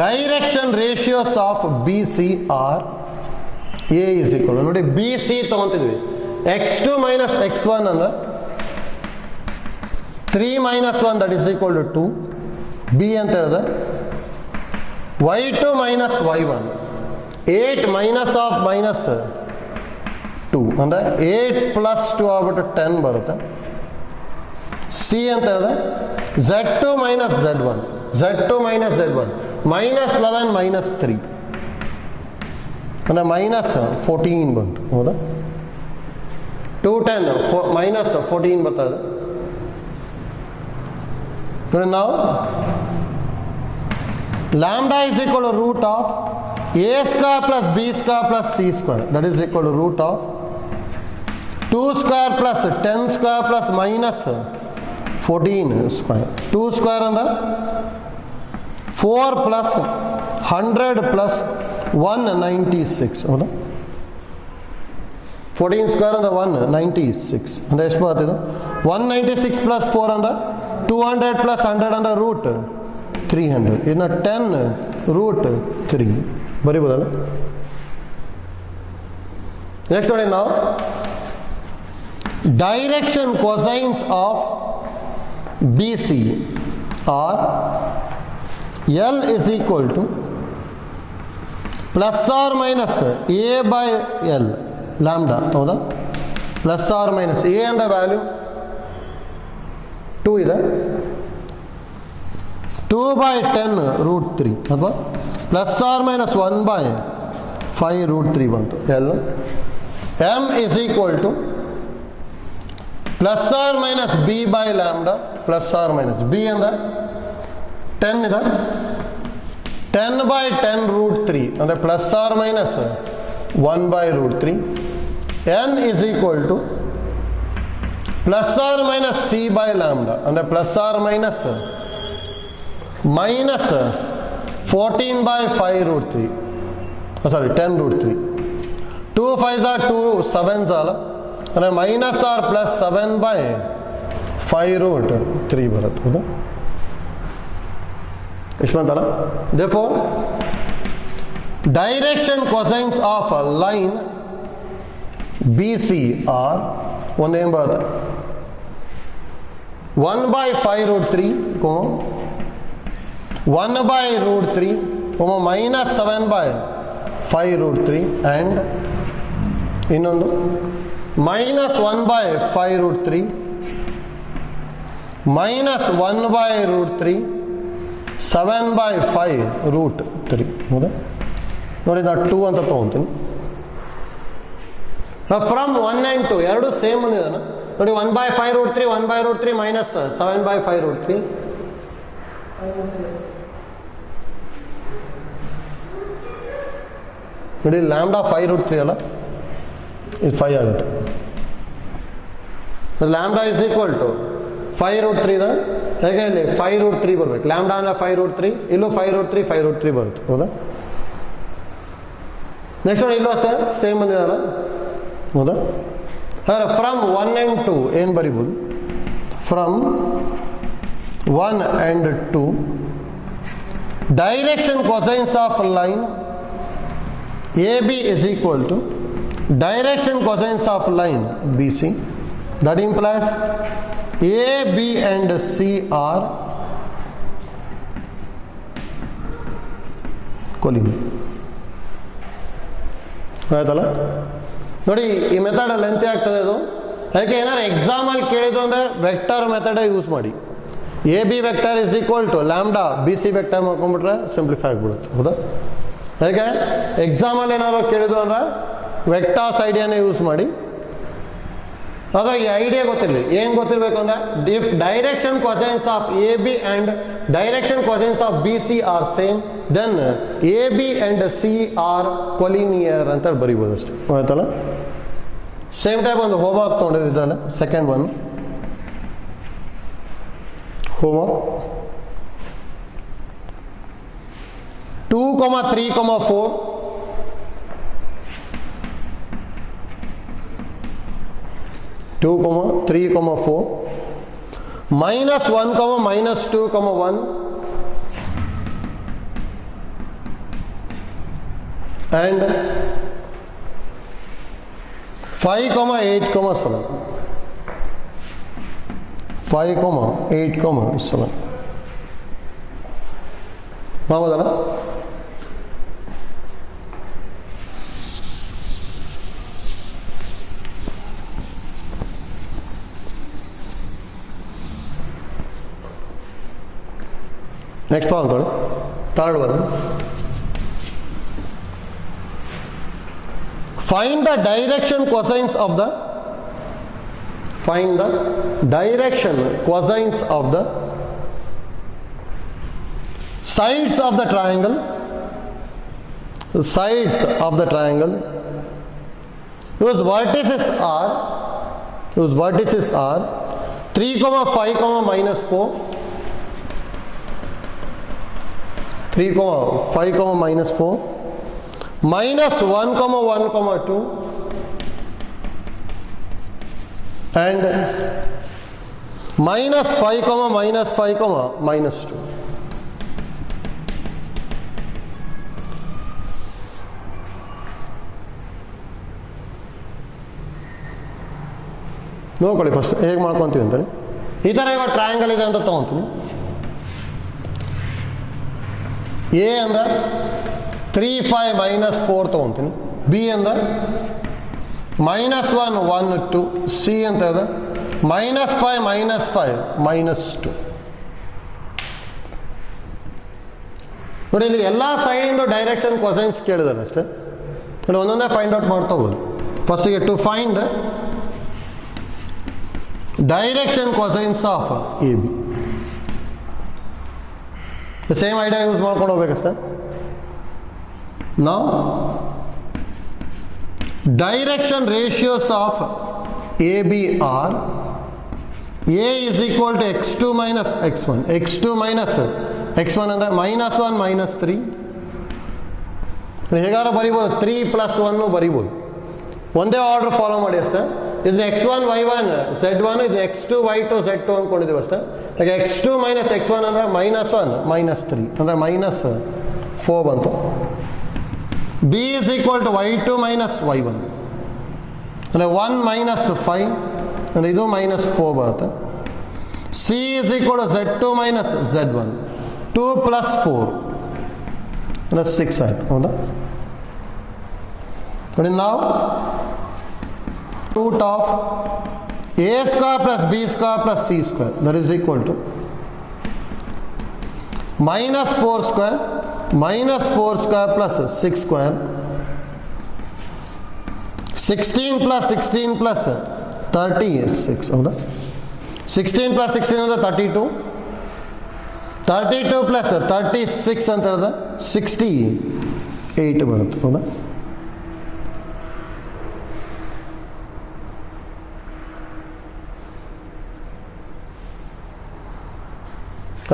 direction ratios of B C are a is equal, ನೋಡಿ ಬಿ ಸಿ ತಗೊಂತಿದ್ವಿ, x2 - x1 ಅಂದ್ರೆ 3 - 1 that is equal to 2, b ಅಂತ ಹೇಳಿದ್ರೆ y2 - y1 8 -2 ಅಂದರೆ 8 + 2 ಆಗ್ಬಿಟ್ಟು 10 ಬರುತ್ತೆ. ಸಿ ಅಂತ ಹೇಳಿದ್ರೆ z2 - z1 z2 - z1 -11 - 3 ಅಂದರೆ -14 ಬಂತು. ಹೌದಾ, 2 10 -14 ಬರ್ತದೆ. ನೋಡಿ ನಾವು lambda is equal to root of a square plus b square plus c square, that is equal to root of 2 square plus 10 square plus minus 14 square. 2 square and 4 plus 100 plus 196. ಹೌದಾ, 14 square ಅಂದ್ರೆ 196 ಅಂದರೆ ಎಷ್ಟು ಬರ್ತದೆ, 196 + 4 ಅಂದ್ರೆ 200 + 100 ಅಂದ್ರೆ root 300. ಇದನ್ನ 10 √3 ಬರೀಬೋದಲ್ಲ. Next ನೋಡಿ ನಾವು direction cosines of B C are l is equal to +or -a/l lambda. ಹೌದಾ, +or - a ಅಂದ್ರೆ ವ್ಯಾಲ್ಯೂ 2 ಇದೆ, 2/10 √3 ಅಥವಾ +or -1/5√3 ಬಂತು. L m is equal to +or - b/λ +or - b ಅಂದ್ರೆ 10 ಇದೆ, 10/10 √3 ಅಂದರೆ +or -1/√3. n is equal to +or - c/λ ಅಂದರೆ +or -14/5√3, sorry 10 √3. 2 5s are 2 7s ಅಲ್ಲ ಅಂದರೆ -or +7/5√3 ಬರುತ್ತೆ. ಹೌದಾ, ಎಷ್ಟು ಬಂತಲ್ಲ. therefore direction cosines of line B C are ಒಂದು ಏನು ಬರುತ್ತೆ, 1/5√3, 1/√3, -7/5√3 ಆ್ಯಂಡ್ ಇನ್ನೊಂದು -1/5√3 -1/√3 7/5√3. ಹೌದಾ, ನೋಡಿ ನಾನು 2 ಅಂತ ತೊಗೊತೀನಿ. ಫ್ರಮ್ 1 and 2 ಎರಡು ಸೇಮ್ ಬಂದಿದ್ದಾನೆ ನೋಡಿ. 1/5√3 1/√3 -7/5√3. ನೋಡಿ ಲ್ಯಾಂಬ್ಡಾ 5√3 ಅಲ್ಲ, ಇದು 5 ಆಗುತ್ತೆ. ಲ್ಯಾಂಬ್ಡಾ ಇಸ್ ಈಕ್ವಲ್ ಟು 5√3 ಇದೆ, ಹೇಗೆ ಇಲ್ಲಿ 5√3 ಬರ್ಬೇಕು. ಲ್ಯಾಂಬ್ಡಾ ಅಂದರೆ 5√3, ಇಲ್ಲೂ 5√3 5√3 ಬರುತ್ತೆ. ಹೌದಾ, ನೆಕ್ಸ್ಟ್ ನೋಡಿ ಇಲ್ಲೂ ಅಷ್ಟೇ ಸೇಮ್ ಬಂದಿದಲ್ಲ. ಹೌದಾ, ಹಾಗಾದ್ರೆ ಫ್ರಮ್ 1 and 2 ಏನು ಬರಿಬೋದು, from 1 and 2 direction cosines of line A B is equal to direction cosines of line B C. That implies A B and C are collinear. ಆಯ್ತಲ್ಲ, ನೋಡಿ ಈ ಮೆಥಡ್ ಲೆಂತಿ ಆಗ್ತದೆ ಇದು. ಅದಕ್ಕೆ ಏನಾದ್ರು ಎಕ್ಸಾಮಲ್ಲಿ ಕೇಳಿದ್ರು ಅಂದರೆ ವೆಕ್ಟರ್ ಮೆಥಡೇ ಯೂಸ್ ಮಾಡಿ. A B vector is equal to lambda B C vector ಮಾಡ್ಕೊಂಡ್ಬಿಟ್ರೆ ಸಿಂಪ್ಲಿಫೈ ಆಗಿಬಿಡುತ್ತೆ. ಹೌದಾ? ಹೇಗೆ ಎಕ್ಸಾಮಲ್ಲಿ ಏನಾದ್ರು ಕೇಳಿದ್ರು ಅಂದ್ರೆ ವೆಕ್ಟಾರ್ಸ್ ಐಡಿಯಾನೇ ಯೂಸ್ ಮಾಡಿ. ಅದ ಈ ಐಡಿಯಾ ಗೊತ್ತಿರಲಿ. ಏನು ಗೊತ್ತಿರಬೇಕು ಅಂದರೆ if direction cosines of A B and direction cosines of B C are same then A B and C are collinear ಅಂತ ಬರಿಬೋದು ಅಷ್ಟೇ. ಆಯ್ತಲ್ಲ? ಸೇಮ್ ಟೈಪ್ ಒಂದು ಹೋಮ್ವರ್ಕ್ ತೊಗೊಂಡಿದ್ದಾನೆ. Second one homework 2,3,4 -1, -2,1 and 5,8,7. 5,8,7 ಮಾಡ್ಬೋದಲ್ಲ? ನೆಕ್ಸ್ಟ್ ಪ್ರಾಬ್ಲಮ್ ತೊಗೊಳ್ಳಿ. Third one. Find the direction cosines of the sides of the triangle whose vertices are 3, 5, -4, 3, 5, -4, -1, 1, 2 and -5, -5, -2. ನೋಡ್ಕೊಳ್ಳಿ first ಹೇಗೆ ಮಾಡ್ಕೊತೀವಿ ಅಂತೇಳಿ. ಈ ಥರ ಈಗ ಟ್ರಯಾಂಗಲ್ ಇದೆ ಅಂತ ತೊಗೊತೀನಿ. ಎ ಅಂದರೆ 3, 5, -4 ತೊಗೊತೀನಿ. ಬಿ ಅಂದರೆ -1, 1, 2. ಸಿ ಅಂತ ಇದೆ -5, -5, -2. ನೋಡಿ ಇಲ್ಲಿ ಎಲ್ಲ ಸೈಡಿಂದು ಡೈರೆಕ್ಷನ್ ಕ್ವಶನ್ಸ್ ಕೇಳಿದಾರೆ ಅಷ್ಟೇ. ನೋಡಿ ಒಂದೊಂದೇ ಫೈಂಡ್ ಔಟ್ ಮಾಡ್ತಾ ಹೋಗೋದು. ಫಸ್ಟಿಗೆ to find direction cosines of A B. Same idea use ಮಾಡ್ಕೊಂಡು ಹೋಗ್ಬೇಕಷ್ಟೇ. ನಾವು direction ratios of A B are a is equal to x2 - x1. x2 - x1 ಅಂದರೆ -1, -3. ಹೇಗಾರ ಬರಿಬೋದು. 3 + 1 ಬರಿಬೋದು. ಒಂದೇ ಆರ್ಡರ್ ಫಾಲೋ ಮಾಡಿ ಅಷ್ಟೇ. ಇದು x1 y1 z1, ಇದು x2 y2 z2 ಅಂದ್ಕೊಂಡಿದ್ದೀವಿ ಅಷ್ಟೇ. ಈಗ x2 - x1 ಅಂದರೆ -1 -3 ಅಂದರೆ -4 ಬಂತು. b is equal to y2 - y1 ಅಂದರೆ 1 - 5 ಅಂದರೆ ಇದು -4 ಬರುತ್ತೆ. c is equal to z2 - z1 2 + 4 ಅಂದರೆ 6 ಆಯಿತು. ಹೌದಾ? ನೋಡಿ ನಾವು root of a square plus b square plus c square that is equal to -4 square plus 6 square 16 plus 16 plus 36. ಹೌದಾ? 16 plus 16 ಅಂದರೆ 32. 32 plus 36 ಅಂತ ಹೇಳಿದ್ರೆ 68 ಬರುತ್ತೆ. ಹೌದಾ?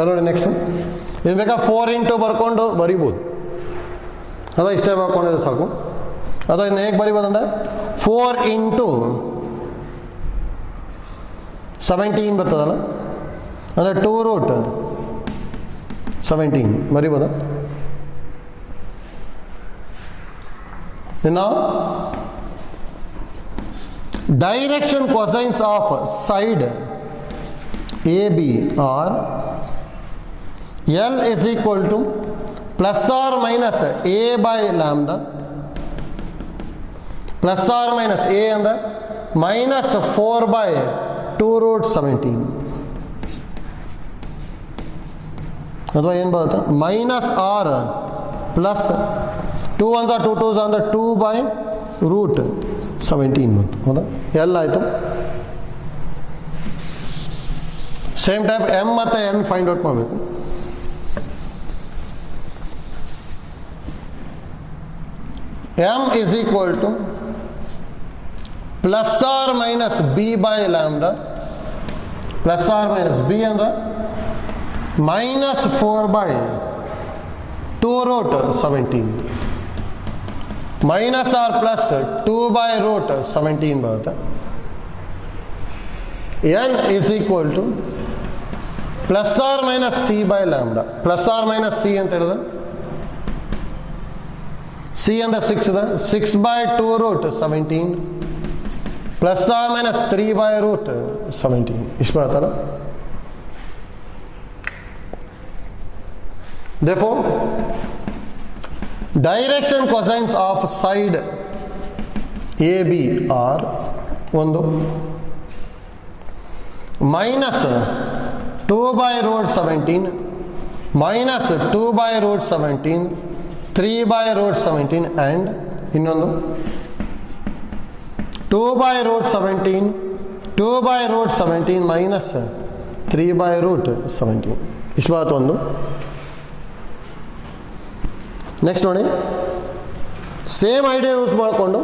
ನೋಡಿ ನೆಕ್ಸ್ಟ್ ಇದು ಬೇಕಾ 4 × ಬರ್ಕೊಂಡು ಬರಿಬೋದು. ಅದ ಇಷ್ಟೇ ಬರ್ಕೊಂಡಿದ್ರೆ ಸಾಕು. ಅದು ಇನ್ನು ಹೇಗೆ ಬರಿಬೋದು ಅಂದರೆ 4 × 17 ಬರ್ತದಲ್ಲ ಅಂದರೆ 2√17 ಬರಿಬೋದಾ? ಇನ್ನು direction cosines of side A B are L is equal to plus or minus a by lambda plus or minus a and minus 4 by 2√17. ಅಥವಾ ಏನು ಬರುತ್ತೆ ಮೈನಸ್ ಆರ್ ಪ್ಲಸ್ 2 1 2 2 ಅಂದರೆ 2/√17 ಬಂತು. ಹೌದಾ? ಎಲ್ಲ ಆಯಿತು. ಸೇಮ್ ಟೈಪ್ ಎಮ್ ಮತ್ತು ಎನ್ ಫೈಂಡ್ ಔಟ್ ಮಾಡಬೇಕು. M is equal to plus R minus b by lambda. Plus R minus b ಅಂದ್ರೆ minus 4/2√17 minus r plus 2/√17 ಬರುತ್ತೆ. n is equal to plus r minus c by lambda. plus r minus c ಅಂತ ಹೇಳಿದ್ರೆ c ಅಂದ್ರೆ 6 ಇದೆ, 6/2√17 plus r minus 3/√17 ಇಷ್ಟು ಬರುತ್ತಲ್ಲ. Therefore, direction cosines of side AB are ಒಂದು minus 2/√17 minus 2/√17 3/√17 and ಇನ್ನೊಂದು 2/√17 2/√17 minus 3/√17 ಇಷ್ಟು ಬರುತ್ತೆ ಒಂದು. ನೆಕ್ಸ್ಟ್ ನೋಡಿ, ಸೇಮ್ ಐಡಿಯಾ ಯೂಸ್ ಮಾಡಿಕೊಂಡು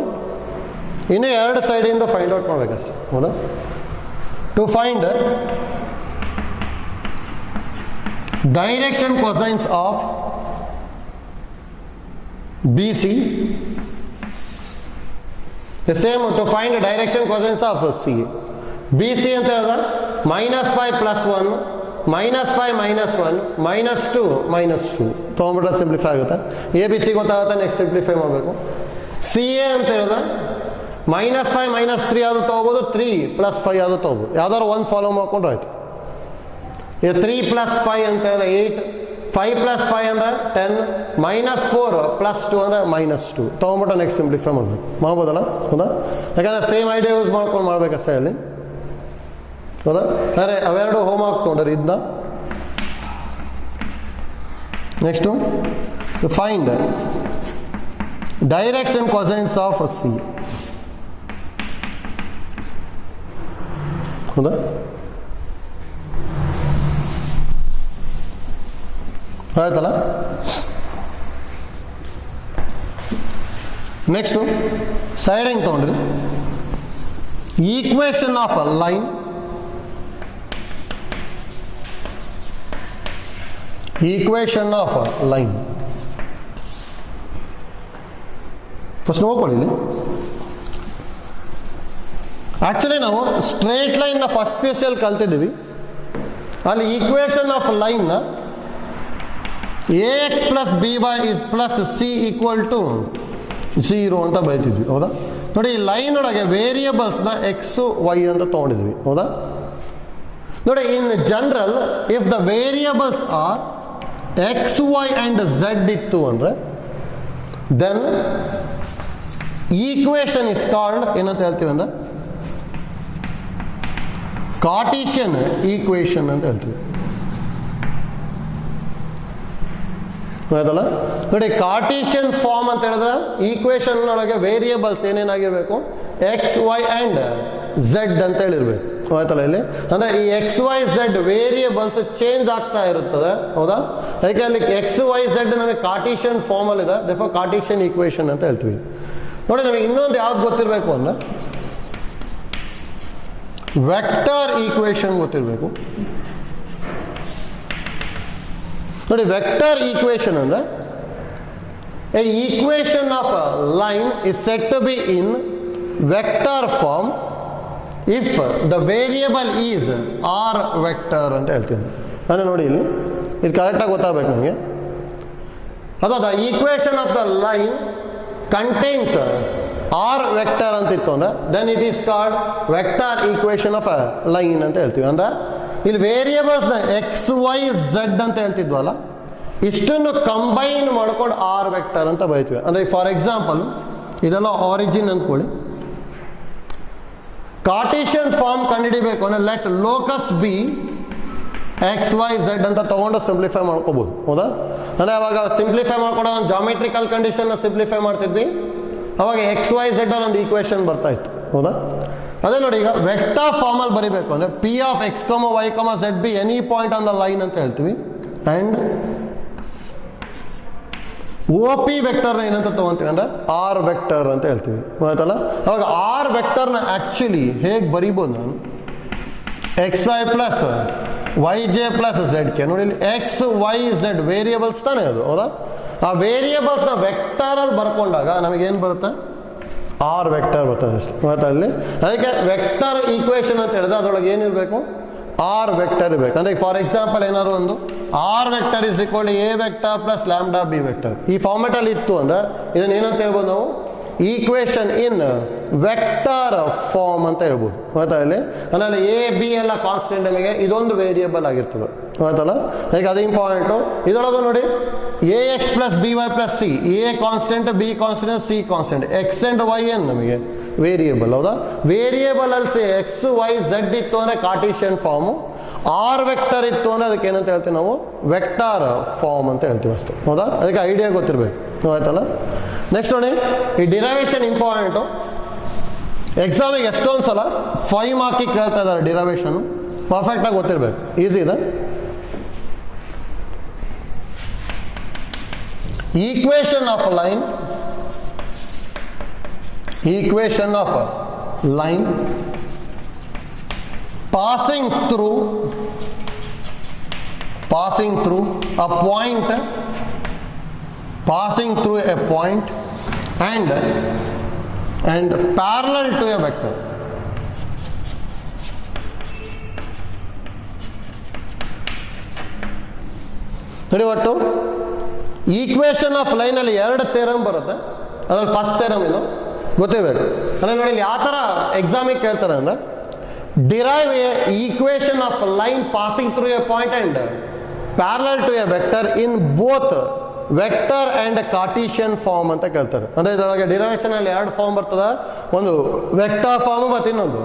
ಇನ್ನೂ ಎರಡು ಸೈಡಿಂದ ಫೈಂಡ್ ಔಟ್ ಮಾಡಬೇಕಷ್ಟೆ. ಹೌದಾ? To find direction cosines of B C, same to find direction cosines of C. B C ಅಂತ ಹೇಳಿದ್ರೆ -5 + 1 -5 -1 -2 -2 ತೊಗೊಂಡ್ಬಿಟ್ರೆ ಸಿಂಪ್ಲಿಫೈ ಆಗುತ್ತೆ. ಎ ಬಿ ಸಿ ಗೊತ್ತಾಗುತ್ತೆ, ನೆಕ್ಸ್ಟ್ ಸಿಂಪ್ಲಿಫೈ ಮಾಡಬೇಕು. ಸಿ ಎ ಅಂತ ಹೇಳಿದ್ರೆ -5 -3 ಆದರೂ ತೊಗೋಬೋದು, 3 + 5 ಆದರೂ ತೊಗೋಬೋದು. ಯಾವ್ದಾದ್ರು ಒಂದು ಫಾಲೋ ಮಾಡ್ಕೊಂಡ್ರೆ ಆಯಿತು. ಈಗ 3 + 5 ಅಂತ ಹೇಳಿದ್ರೆ 8, 5 + 5 ಅಂದರೆ 10, -4 + 2 ಅಂದರೆ -2 ತೊಗೊಂಡ್ಬಿಟ್ಟು ನೆಕ್ಸ್ಟ್ ಸಿಂಪ್ಲಿಫೈ ಮಾಡಬೇಕು. ಮಾಡ್ಬೋದಲ್ಲ? ಹೌದಾ? ಯಾಕಂದರೆ ಸೇಮ್ ಐಡಿಯಾ ಯೂಸ್ ಮಾಡ್ಕೊಂಡು ಮಾಡ್ಬೇಕಷ್ಟೇ ಅಲ್ಲಿ. ಹೌದಾ? ಅರೆ ಅವೆರಡು ಹೋಮ್ ವರ್ಕ್ ತೊಗೊಂಡ್ರೆ ಇದನ್ನ. Next find direction cosines of C. ಹೌದಾ? ಆಯ್ತಲ್ಲ? ನೆಕ್ಸ್ಟು ಸೈಡ್ ಹೆಂಗೆ ತೊಗೊಂಡ್ರಿ, equation of a line, equation of line first ನೋಡ್ಕೊಳ್ಳಿ. ಇಲ್ಲಿ ಆ್ಯಕ್ಚುಲಿ ನಾವು ಸ್ಟ್ರೇಟ್ ಲೈನ್ನ ಫಸ್ಟ್ ಪಿ ಯು ಸಿಯಲ್ಲಿ ಕಲ್ತಿದ್ದೀವಿ. ಅಲ್ಲಿ ಈಕ್ವೇಷನ್ ಆಫ್ ಲೈನ್ನ ax + by + c = 0 ಅಂತ ಬರೀತಿದ್ವಿ. ಹೌದಾ? ನೋಡಿ, ಈ ಲೈನ್ ಒಳಗೆ ವೇರಿಯಬಲ್ಸ್ನ ಎಕ್ಸ್ ವೈ ಅಂತ ತೊಗೊಂಡಿದ್ವಿ. ಹೌದಾ? ನೋಡಿ, in general if the variables are x y and z ಇತ್ತು ಅಂದರೆ ದೆನ್ ಈಕ್ವೇಷನ್ ಇಸ್ ಕಾಲ್ಡ್ ಏನಂತ ಹೇಳ್ತೀವಿ ಅಂದರೆ ಕಾರ್ಟೀಷಿಯನ್ ಈಕ್ವೇಷನ್ ಅಂತ ಹೇಳ್ತೀವಿ. ಆಯ್ತಲ್ಲ? ನೋಡಿ, ಕಾರ್ಟೀಷಿಯನ್ ಫಾರ್ಮ್ ಅಂತ ಹೇಳಿದ್ರೆ ಈಕ್ವೇಷನ್ ಒಳಗೆ ವೇರಿಯಬಲ್ಸ್ ಏನೇನಾಗಿರ್ಬೇಕು, ಎಕ್ಸ್ ವೈ ಆ್ಯಂಡ್ ಝೆಡ್ ಅಂತ ಹೇಳಿರ್ಬೇಕು. ಆಯ್ತಲ್ಲ? ಇಲ್ಲಿ ಅಂದರೆ ಈ x y z variables change ಆಗ್ತಾ ಇರುತ್ತದೆ. ಹೌದಾ? ಯಾಕೆ ಅಲ್ಲಿ ಎಕ್ಸ್ ವೈ ಝೆಡ್ ನಮಗೆ ಕಾರ್ಟೀಷಿಯನ್ ಫಾರ್ಮಲ್ಲಿದೆ, ದೇರ್ಫೋರ್ ಕಾರ್ಟೀಷಿಯನ್ ಈಕ್ವೇಷನ್ ಅಂತ ಹೇಳ್ತೀವಿ. ನೋಡಿ, ನಮಗೆ ಇನ್ನೊಂದು ಯಾವ್ದು ಗೊತ್ತಿರಬೇಕು ಅಂದರೆ ವೆಕ್ಟರ್ ಈಕ್ವೇಷನ್ ಗೊತ್ತಿರಬೇಕು. ನೋಡಿ, ವೆಕ್ಟರ್ ಈಕ್ವೇಷನ್ ಅಂದರೆ a equation of a line is set to be in vector form if the variable is r vector ಅಂತ ಹೇಳ್ತೀನಿ. ಅಂದರೆ ನೋಡಿ, ಇಲ್ಲಿ ಇದು ಕರೆಕ್ಟಾಗಿ ಗೊತ್ತಾಗಬೇಕು ನಮಗೆ. ಅಥವಾ the equation of the line contains r vector ಅಂತಿತ್ತು ಅಂದರೆ then it is called vector equation of a line ಅಂತ ಹೇಳ್ತೀವಿ. ಅಂದರೆ ಇಲ್ಲಿ ವೇರಿಯಬಲ್ಸ್ನ ಎಕ್ಸ್ ವೈ ಝೆಡ್ ಅಂತ ಹೇಳ್ತಿದ್ವಲ್ಲ, ಇಷ್ಟನ್ನು ಕಂಬೈನ್ ಮಾಡ್ಕೊಂಡು ಆರ್ ವೆಕ್ಟರ್ ಅಂತ ಬರೀತೀವಿ. ಅಂದರೆ ಫಾರ್ ಎಕ್ಸಾಂಪಲ್ ಇದೆಲ್ಲ ಆರಿಜಿನ್ ಅಂದ್ಕೊಳ್ಳಿ. ಕಾರ್ಟೀಷಿಯನ್ ಫಾರ್ಮ್ ಕಂಡುಹಿಡಿಬೇಕು ಅಂದರೆ let locus be x y z ಅಂತ ತೊಗೊಂಡು ಸಿಂಪ್ಲಿಫೈ ಮಾಡ್ಕೋಬೋದು, ಹೌದಾ? ಅಂದರೆ ಅವಾಗ ಸಿಂಪ್ಲಿಫೈ ಮಾಡ್ಕೊಂಡು ಒಂದು ಜಾಮೆಟ್ರಿಕಲ್ ಕಂಡೀಷನ್ನ ಸಿಂಪ್ಲಿಫೈ ಮಾಡ್ತಿದ್ವಿ, ಅವಾಗ ಎಕ್ಸ್ ವೈ ಝೆಡ್ ಒಂದು ಈಕ್ವೇಷನ್ ಬರ್ತಾ ಇತ್ತು, ಹೌದಾ? ಅದೇ ನೋಡಿ, ಈಗ ವೆಕ್ಟರ್ ಫಾರ್ಮಲ್ಲಿ ಬರೀಬೇಕು ಅಂದರೆ ಪಿ ಆಫ್ ಎಕ್ಸ್ ಕಮ ವೈ ಕಮ Z be any point on the line ಅಂತ ಹೇಳ್ತೀವಿ. ಆ್ಯಂಡ್ ಒ ಪಿ ವೆಕ್ಟರ್ನ ಏನಂತ ತೊಗೊತೀವಿ ಅಂದರೆ ಆರ್ ವೆಕ್ಟರ್ ಅಂತ ಹೇಳ್ತೀವಿ, ಆಯ್ತಲ್ಲ? ಅವಾಗ ಆರ್ ವೆಕ್ಟರ್ನ ಆ್ಯಕ್ಚುಲಿ ಹೇಗೆ ಬರೀಬೋದು ನಾನು? X i plus y j plus z k. ನೋಡಿ ಇಲ್ಲಿ ಎಕ್ಸ್ ವೈ ಝೆಡ್ ವೇರಿಯೇಬಲ್ಸ್ ತಾನೇ ಅದು, ಹೌದಾ? ಆ ವೇರಿಯೇಬಲ್ಸ್ನ ವೆಕ್ಟರಲ್ಲಿ ಬರ್ಕೊಂಡಾಗ ನಮಗೇನು ಬರುತ್ತೆ? ಆರ್ ವೆಕ್ಟರ್ ಬರ್ತದೆ ಅಷ್ಟು, ಆಯ್ತಾ? ಅಲ್ಲಿ ಅದಕ್ಕೆ ವೆಕ್ಟರ್ ಈಕ್ವೇಷನ್ ಅಂತ ಹೇಳಿದ್ರೆ ಅದರೊಳಗೆ ಏನಿರಬೇಕು? ಆರ್ ವೆಕ್ಟರ್ ಇರಬೇಕು. ಅಂದರೆ ಫಾರ್ ಎಕ್ಸಾಂಪಲ್ ಏನಾದ್ರು ಒಂದು r vector is equal a vector plus lambda B vector ಈ ಫಾರ್ಮೆಟಲ್ಲಿ ಇತ್ತು ಅಂದರೆ ಇದನ್ನು ಏನಂತ ಹೇಳ್ಬೋದು ನಾವು? ಈಕ್ವೇಷನ್ ಇನ್ ವೆಕ್ಟರ್ ಫಾರ್ಮ್ ಅಂತ ಹೇಳ್ಬೋದು, ಆಯ್ತಾ? ಇಲ್ಲಿ ಅಂದರೆ ಎ ಬಿ ಎಲ್ಲ ಕಾನ್ಸ್ಟೆಂಟ್, ನಮಗೆ ಇದೊಂದು ವೇರಿಯೇಬಲ್ ಆಗಿರ್ತದೆ, ಆಯ್ತಲ್ಲ? ಈಗ ಅದು ಇಂಪಾರ್ಟೆಂಟು. ಇದರೊಳಗೆ ನೋಡಿ a x plus b y plus c, a constant, b constant, c constant, x and y ಏನು ನಮಗೆ ವೇರಿಯೇಬಲ್, ಹೌದಾ? ವೇರಿಯೇಬಲ್ ಅಲ್ಲಿ ಎಕ್ಸ್ ವೈ ಝೆಡ್ ಇತ್ತು ಅಂದರೆ ಕಾರ್ಟೀಷಿಯನ್ ಫಾರ್ಮು, ಆರ್ ವೆಕ್ಟರ್ ಇತ್ತು ಅಂದರೆ ಅದಕ್ಕೆ ಏನಂತ ಹೇಳ್ತೀವಿ ನಾವು? ವೆಕ್ಟರ್ ಫಾರ್ಮ್ ಅಂತ ಹೇಳ್ತೀವಿ ಅಷ್ಟೇ, ಹೌದಾ? ಅದಕ್ಕೆ ಐಡಿಯಾ ಗೊತ್ತಿರಬೇಕು, ಆಯ್ತಲ್ಲ? ನೆಕ್ಸ್ಟ್ ನೋಡಿ, ಈ ಡಿರೈವೇಷನ್ ಇಂಪಾರ್ಟೆಂಟು. ಎಕ್ಸಾಮಿಗೆ ಎಷ್ಟೊಂದು ಸಲ 5 ಮಾರ್ಕಿಗೆ ಕೇಳ್ತಾ ಇದ್ದಾರೆ ಡಿರೈವೇಷನು, ಪರ್ಫೆಕ್ಟಾಗಿ ಗೊತ್ತಿರಬೇಕು, ಈಸಿ ಇದೆ. Equation of line, equation of line passing through a point, passing through a point and parallel to a vector. ನೋಡಿ, ಒಟ್ಟು ಈಕ್ವೇಷನ್ ಆಫ್ ಲೈನಲ್ಲಿ 2 ಥಿಯರಮ್ ಬರುತ್ತೆ. ಅದ್ರಲ್ಲಿ ಫಸ್ಟ್ ಥಿಯರಮ್ ಇದು ಗೊತ್ತಿರಬೇಕು. ಅಂದರೆ ನೋಡಿ, ಯಾವ ಥರ ಎಕ್ಸಾಮಿಗೆ ಕೇಳ್ತಾರೆ ಅಂದರೆ derive a equation of a line passing through a point and parallel to a vector in both vector and Cartesian form ಅಂತ ಕೇಳ್ತಾರೆ. ಅಂದರೆ ಇದರೊಳಗೆ ಡಿರೈವೇಷನಲ್ಲಿ 2 ಫಾರ್ಮ್ ಬರ್ತದೆ, ಒಂದು ವೆಕ್ಟರ್ ಫಾರ್ಮ್ ಮತ್ತು ಇನ್ನೊಂದು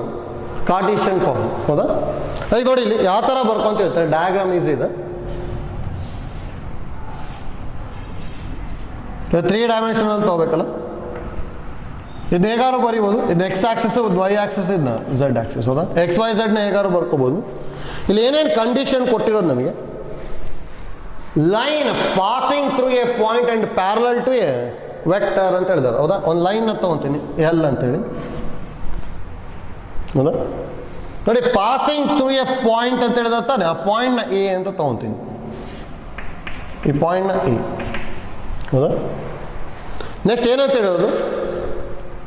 ಕಾರ್ಟೀಷಿಯನ್ ಫಾರ್ಮ್, ಹೌದಾ? ಅದಕ್ಕೆ ನೋಡಿ ಇಲ್ಲಿ ಯಾವ ಥರ ಬರ್ಕೊಂತ ಇರ್ತಾರೆ, ಡಯಾಗ್ರಾಮ್ ಈಸಿ ಇದೆ. 3 ಡೈಮೆನ್ಷನಲ್ಲಿ ತೊಗೋಬೇಕಲ್ಲ, ಇದನ್ನ ಹೇಗಾರು ಬರೀಬೋದು. ಇದನ್ನ ಎಕ್ಸ್ ಆಕ್ಸಿಸ್, ವೈ ಆಕ್ಸಿಸ್, ಇದನ್ನ ಝೆಡ್ ಆಕ್ಸಿಸ್, ಹೌದಾ? ಎಕ್ಸ್ ವೈ ಝೆಡ್ನ ಹೇಗಾರು ಬರ್ಕೋಬೋದು. ಇಲ್ಲಿ ಏನೇನು ಕಂಡೀಷನ್ ಕೊಟ್ಟಿರೋದು ನಮಗೆ? Line passing through A point and parallel to A vector ಅಂತ ಹೇಳಿದಾರೆ, ಹೌದಾ? ಒಂದು ಲೈನ್ನ ತೊಗೊತೀನಿ ಎಲ್ ಅಂತೇಳಿ, ಹೌದಾ? ನೋಡಿ, ಪಾಸಿಂಗ್ ಥ್ರೂ ಎ ಪಾಯಿಂಟ್ ಅಂತ ಹೇಳಿದ್ರೆ ತಾನೆ, ಆ ಪಾಯಿಂಟ್ನ ಎ ಅಂತ ತೊಗೊತೀನಿ, ಈ ಪಾಯಿಂಟ್ನ ಎ, ಹೌದಾ? ನೆಕ್ಸ್ಟ್ ಏನಂತ ಹೇಳೋದು?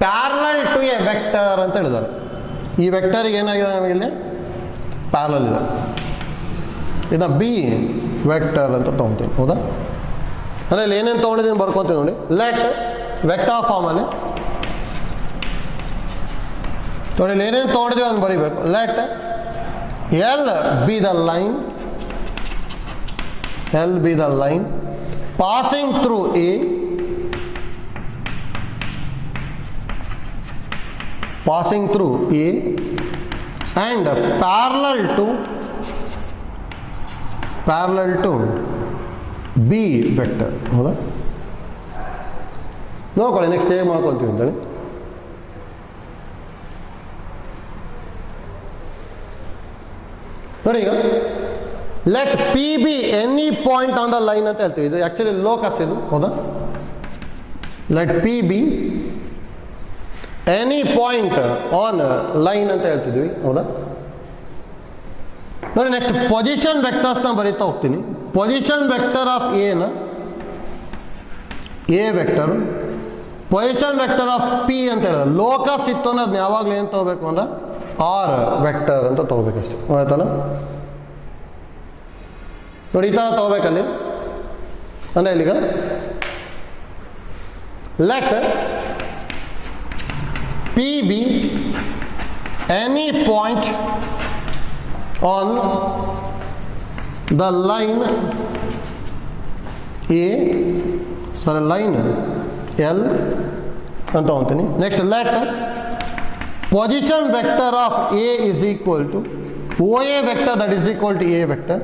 ಪ್ಯಾರಲಲ್ ಟು ಎ ವೆಕ್ಟರ್ ಅಂತ ಹೇಳಿದ್ದಾರೆ. ಈ ವೆಕ್ಟರಿಗೆ ಏನಾಗಿದೆ ನಮಗೆ ಇಲ್ಲಿ? ಪ್ಯಾರಲಲ್ ಇದೆ. ಇದನ್ನ ಬಿ ವೆಕ್ಟರ್ ಅಂತ ತೊಗೊತೀನಿ, ಹೌದಾ? ಅಂದರೆ ಇಲ್ಲಿ ಏನೇನು ತೊಗೊಂಡಿದ್ದೀನಿ ಬರ್ಕೊತೀನಿ ನೋಡಿ. ಲೆಟ್ ವೆಕ್ಟರ್ ಫಾರ್ಮಲ್ಲಿ ನೋಡಿ, ಇಲ್ಲಿ ಏನೇನು ತೊಗೊಂಡಿದ್ದೀವಿ ಅಂತ ಬರೀಬೇಕು. Let L be the line, L be the line passing through A, passing through A and parallel to B vector, ಹೌದಾ? ನೋಡ್ಕೊಳ್ಳಿ ನೆಕ್ಸ್ಟ್ ಹೇಗೆ ಮಾಡ್ಕೊತೀವಿ ಅಂತೇಳಿ. ನೋಡಿ, ಈಗ let P be any point on the line ಅಂತ ಹೇಳ್ತೀವಿ. ಇದು ಆ್ಯಕ್ಚುಲಿ ಲೋಕಸ್ ಇದು, ಹೌದಾ? Let P be any point on line ಅಂತ ಹೇಳ್ತಿದ್ವಿ, ಹೌದಾ? ನೋಡಿ, ನೆಕ್ಸ್ಟ್ ಪೊಸಿಷನ್ ವೆಕ್ಟರ್ಸ್ನ ಬರೀತಾ ಹೋಗ್ತೀನಿ. ಪೊಸಿಷನ್ ವೆಕ್ಟರ್ ಆಫ್ ಎನ A vector, position vector of P ಅಂತ ಹೇಳಿದ್ರೆ ಲೋಕಸ್ ಇತ್ತು ಅಂದ್ರೆ ಅದನ್ನ ಯಾವಾಗಲೂ ಏನು ತೊಗೋಬೇಕು ಅಂದ್ರೆ ಆರ್ ವೆಕ್ಟರ್ ಅಂತ ತೊಗೋಬೇಕಷ್ಟೆ, ಆಯ್ತಲ್ಲ? ನೋಡಿ, ಈ ಥರ ತೊಗೋಬೇಕಲ್ಲಿ. ಅಂದರೆ ಇಲ್ಲಿಗ let P be any point on the line A, sorry, line L ಅಂತ ಅಂತೀನಿ. Next let position vector of A is equal to OA vector that is equal to A vector